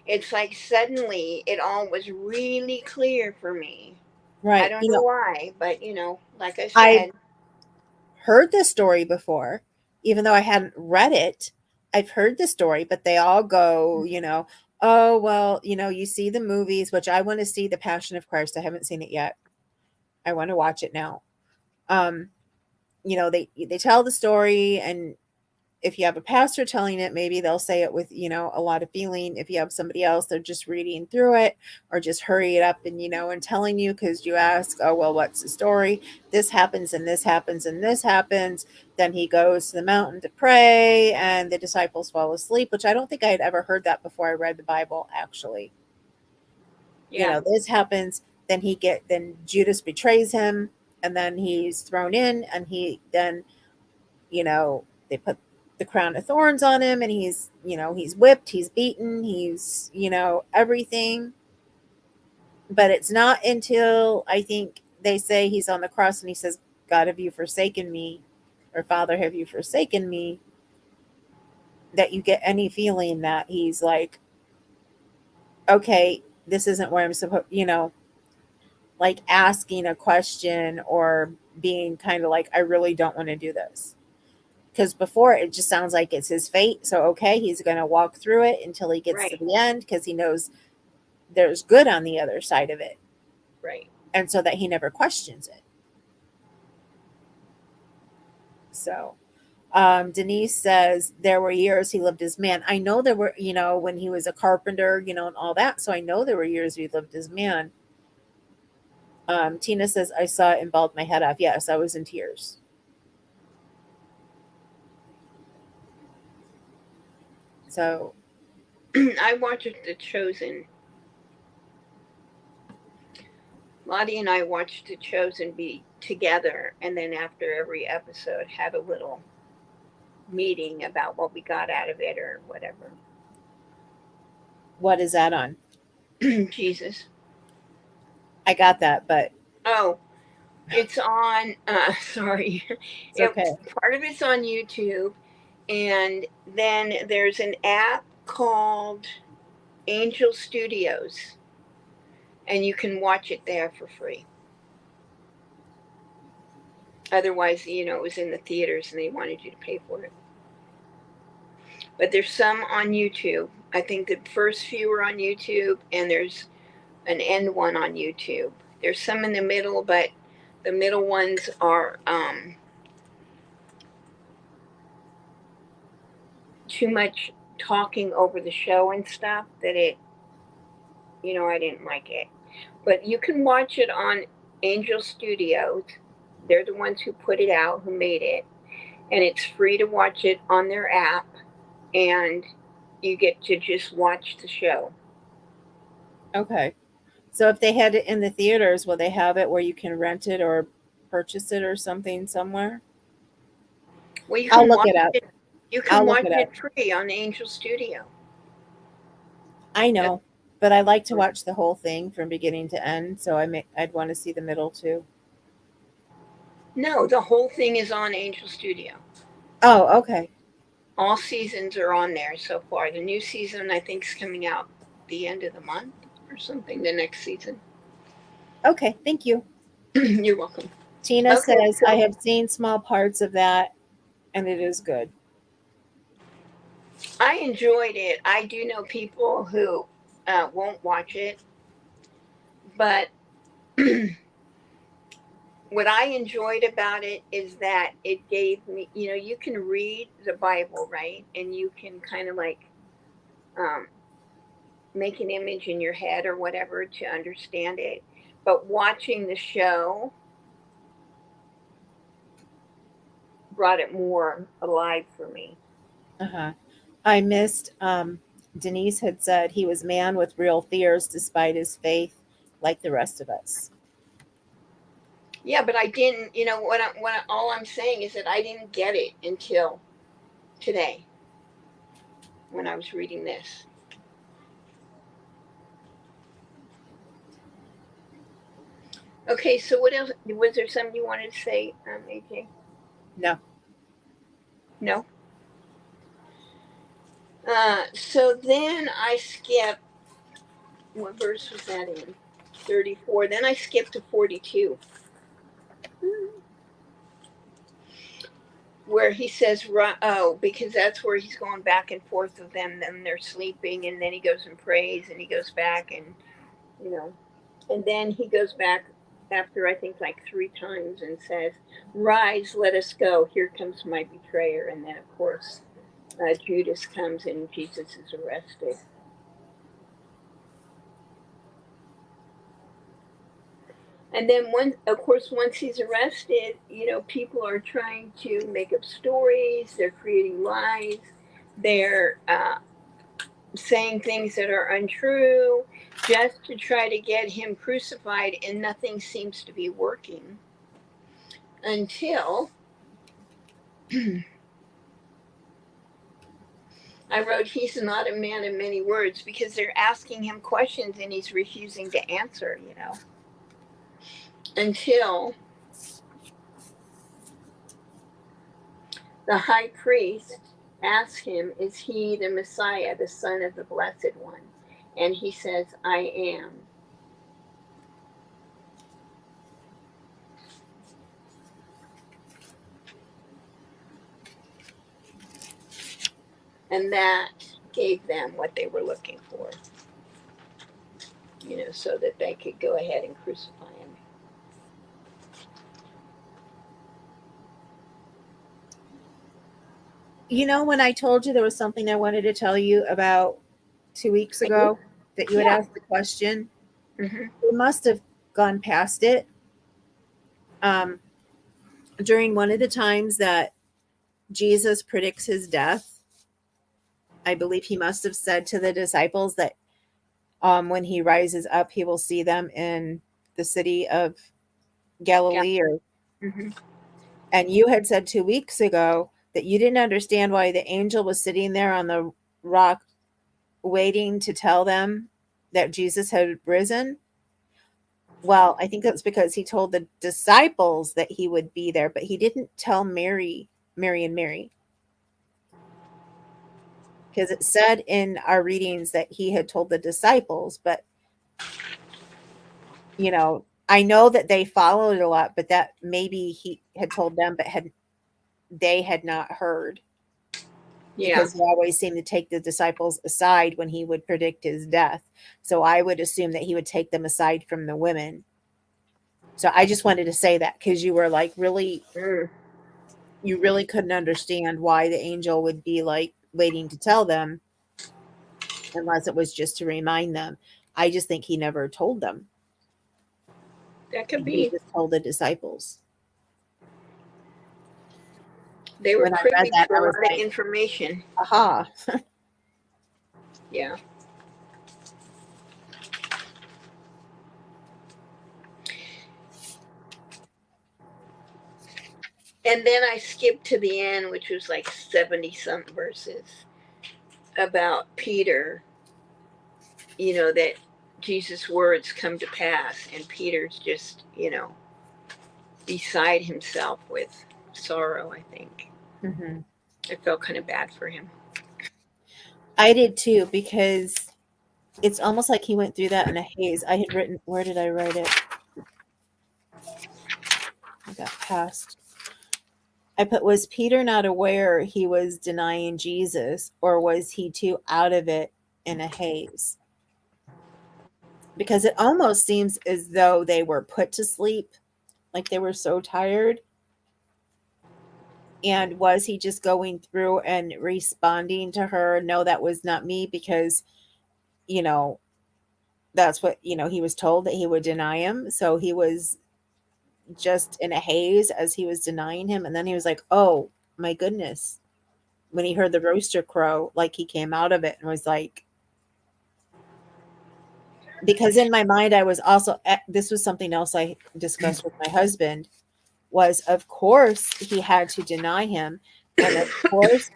it's like suddenly it all was really clear for me. I right, don't know why, but like I I've said, heard this story before, even though I hadn't read it. I've heard the story, but they all go, oh, well, you see the movies, which I want to see the Passion of Christ. I haven't seen it yet. I want to watch it now. Um, they tell the story, and if you have a pastor telling it, maybe they'll say it with, a lot of feeling. If you have somebody else, they're just reading through it or just hurry it up and telling you, because you ask, oh, well, what's the story? This happens and this happens and this happens. Then he goes to the mountain to pray and the disciples fall asleep, which I don't think I had ever heard that before I read the Bible, actually. yeah, This happens. Then Judas betrays him, and then he's thrown in, and they put the crown of thorns on him, and he's whipped, he's beaten, he's, everything. But it's not until I think they say he's on the cross and he says, God, have you forsaken me? Or Father, have you forsaken me? That you get any feeling that he's like, okay, this isn't where I'm supposed, like asking a question or being kind of like, I really don't want to do this. Because before it just sounds like it's his fate. So, okay, he's going to walk through it until he gets to Right. the end because he knows there's good on the other side of it. Right. And so that he never questions it. So, Denise says there were years he lived as man. I know there were, when he was a carpenter, and all that. So I know there were years he lived as man. Tina says, I saw it and bawled my head off. Yes, I was in tears. So, I watched The Chosen. Lottie and I watched The Chosen be together, and then after every episode, had a little meeting about what we got out of it or whatever. what is that on? Jesus. I got that, but Oh, it's on. Sorry, it's okay. part of it's on YouTube, and then there's an app called Angel Studios, and you can watch it there for free. Otherwise, it was in the theaters and they wanted you to pay for it. But there's some on YouTube. I think the first few are on YouTube, and there's an end one on YouTube. There's some in the middle, but the middle ones are too much talking over the show and stuff that I didn't like it. But you can watch it on Angel Studios. They're the ones who put it out, who made it. And it's free to watch it on their app. And you get to just watch the show. Okay. So if they had it in the theaters, will they have it where you can rent it or purchase it or something somewhere? Well, you I'll can look watch it up. it. You can I'll look watch it up. it free on Angel Studio. I know, but I like to watch the whole thing from beginning to end, so I'd want to see the middle too. No, the whole thing is on Angel Studio. Oh, okay. All seasons are on there so far. The new season, I think, is coming out the end of the month or something, the next season. Okay, thank you. You're welcome. Tina Okay, says, I so have seen small parts of that and it is good. I enjoyed it. I do know people who won't watch it, but what I enjoyed about it is that it gave me, you can read the Bible, right? And you can kind of like um, make an image in your head or whatever to understand it. But watching the show brought it more alive for me. Uh-huh. I missed Denise had said he was man with real fears despite his faith like the rest of us. Yeah, but I didn't, all I'm saying is that I didn't get it until today when I was reading this. Okay, so what else? Was there something you wanted to say, AJ? No. No? So then I skipped, what verse was that in? 34. Then I skipped to 42, where he says, oh, because that's where he's going back and forth with them. Then they're sleeping, and then he goes and prays, and he goes back, you know, and then he goes back after I think like 3 times and says, rise, let us go. Here comes my betrayer. And then, of course, Judas comes and Jesus is arrested. And then, of course, once he's arrested, people are trying to make up stories. They're creating lies. They're saying things that are untrue just to try to get him crucified, and nothing seems to be working until I wrote, he's not a man of many words, because they're asking him questions and he's refusing to answer, until the high priest asks him, is he the Messiah, the Son of the Blessed One? And he says, I am. And that gave them what they were looking for, so that they could go ahead and crucify him. When I told you there was something I wanted to tell you about 2 weeks ago that you had Yeah. asked the question, Mm-hmm. we must have gone past it. During one of the times that Jesus predicts his death, I believe he must have said to the disciples that when he rises up, he will see them in the city of Yeah. Galilee. Mm-hmm. And you had said 2 weeks ago that you didn't understand why the angel was sitting there on the rock waiting to tell them that Jesus had risen. Well, I think that's because he told the disciples that he would be there, but he didn't tell Mary and Mary. Because it said in our readings that he had told the disciples, but I know that they followed a lot, but that maybe he had told them, but they had not heard, Yeah. because he always seemed to take the disciples aside when he would predict his death. So I would assume that he would take them aside from the women. So I just wanted to say that because you were like Mm. you really couldn't understand why the angel would be like waiting to tell them unless it was just to remind them. I just think he never told them. That could He be. just told the disciples. They were When I read privy that, to I a was lot of like, information. aha. Yeah. And then I skipped to the end, which was like 70 something verses about Peter, that Jesus' words come to pass, and Peter's just, beside himself with sorrow, I think. Hmm. I felt kind of bad for him. I did too, because it's almost like he went through that in a haze. I had written, where did I write it? I got past. I put, was Peter not aware he was denying Jesus, or was he too out of it in a haze? Because it almost seems as though they were put to sleep, like they were so tired. And was he just going through and responding to her, no, that was not me, because, you know, that's what, he was told that he would deny him. So he was just in a haze as he was denying him. And then he was like, oh my goodness. When he heard the rooster crow, like he came out of it and was like, because in my mind, I was also, this was something else I discussed with my husband, was of course he had to deny him. And of course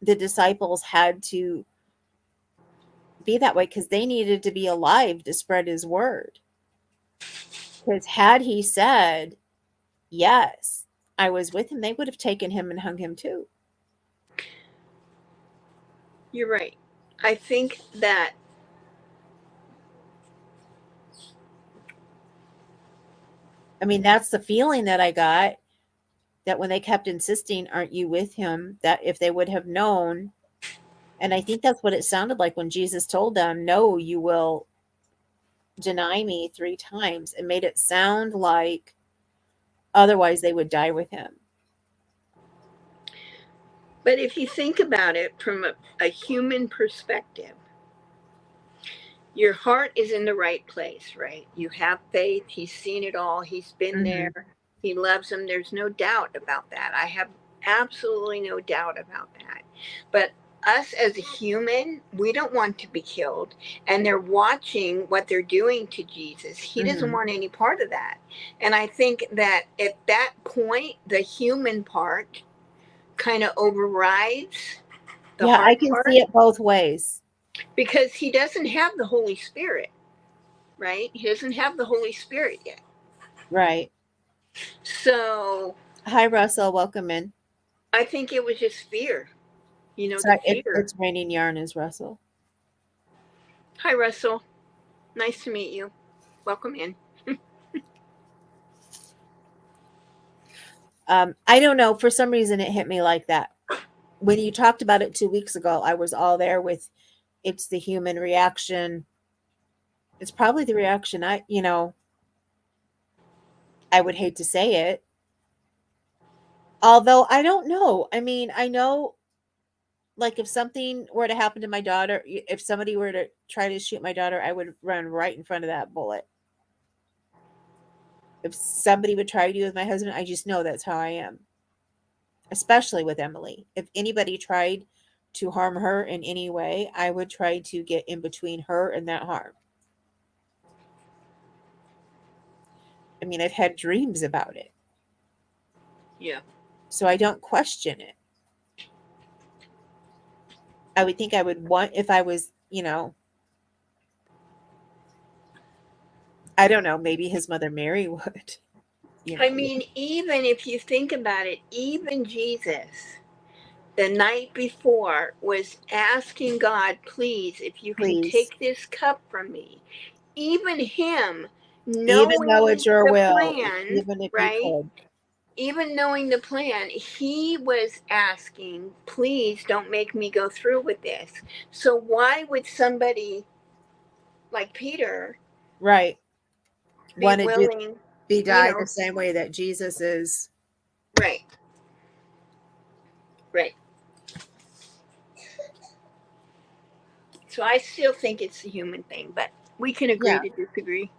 the disciples had to be that way because they needed to be alive to spread his word. Because had he said, yes, I was with him, they would have taken him and hung him too. You're right. I think that I mean, that's the feeling that I got, that when they kept insisting, aren't you with him? That if they would have known, and I think that's what it sounded like when Jesus told them, no, you will deny me 3 times. It made it sound like otherwise they would die with him. but if you think about it from a human perspective, your heart is in the right place, right? You have faith. He's seen it all. He's been there. Hmm. He loves them. There's no doubt about that. I have absolutely no doubt about that. But us as a human, we don't want to be killed. And they're watching what they're doing to Jesus. He doesn't Hmm. want any part of that. And I think that at that point, the human part kind of overrides the Yeah, I heart can see part it both ways. because he doesn't have the Holy Spirit, right? He doesn't have the Holy Spirit yet. Right. So Hi, Russell. Welcome in. I think it was just fear, the Sorry, fear. it's raining yarn, is Russell. Hi, Russell. Nice to meet you. Welcome in. I don't know. For some reason, it hit me like that when you talked about it 2 weeks ago, I was all there with it's the human reaction. It's probably the reaction I would hate to say it. Although I don't know. I mean, I know like if something were to happen to my daughter, if somebody were to try to shoot my daughter, I would run right in front of that bullet. If somebody would try to do with my husband, I just know that's how I am. Especially with Emily. If anybody tried to harm her in any way, I would try to get in between her and that harm. I mean, I've had dreams about it. Yeah. So I don't question it. I would think I would want if I was, I don't know, maybe his mother Mary would. I mean, even if you think about it, even Jesus, the night before, was asking God, please, if you can Please. take this cup from me. Even him, Even though knowing it's your the will, plan, even if you right? could. Even knowing the plan, he was asking, please don't make me go through with this. So why would somebody like Peter Right. be Wanted to willing, be you died the know, same way that Jesus is. right, right. So I still think it's the human thing, but we can agree Yeah. to disagree.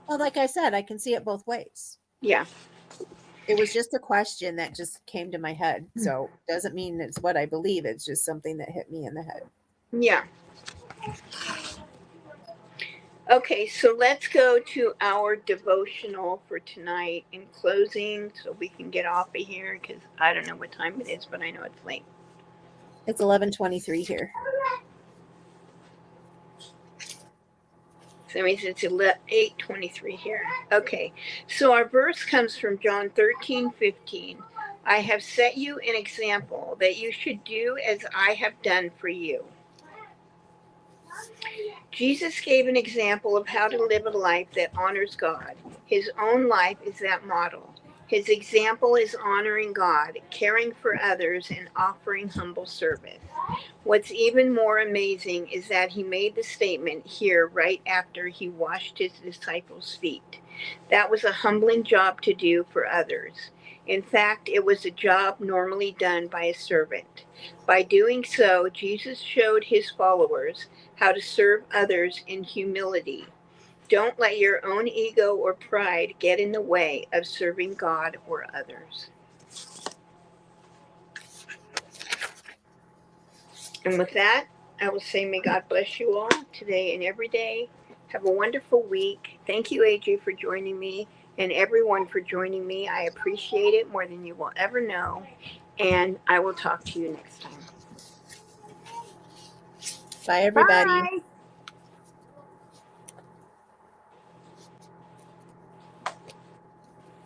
Well, like I said, I can see it both ways. Yeah. It was just a question that just came to my head. So doesn't mean it's what I believe. It's just something that hit me in the head. Yeah. Okay, so let's go to our devotional for tonight in closing so we can get off of here because I don't know what time it is, but I know it's late. It's 11:23 here. So that means it's 8:23 here. Okay, so our verse comes from John 13:15. I have set you an example that you should do as I have done for you. Jesus gave an example of how to live a life that honors God. His own life is that model. His example is honoring God, caring for others, and offering humble service. What's even more amazing is that he made the statement here right after he washed his disciples' feet. That was a humbling job to do for others. In fact, it was a job normally done by a servant. By doing so, Jesus showed his followers how to serve others in humility. Don't let your own ego or pride get in the way of serving God or others. And with that, I will say, may God bless you all today and every day. Have a wonderful week. Thank you, AJ, for joining me, and everyone for joining me. I appreciate it more than you will ever know. And I will talk to you next time. Bye, everybody. Bye.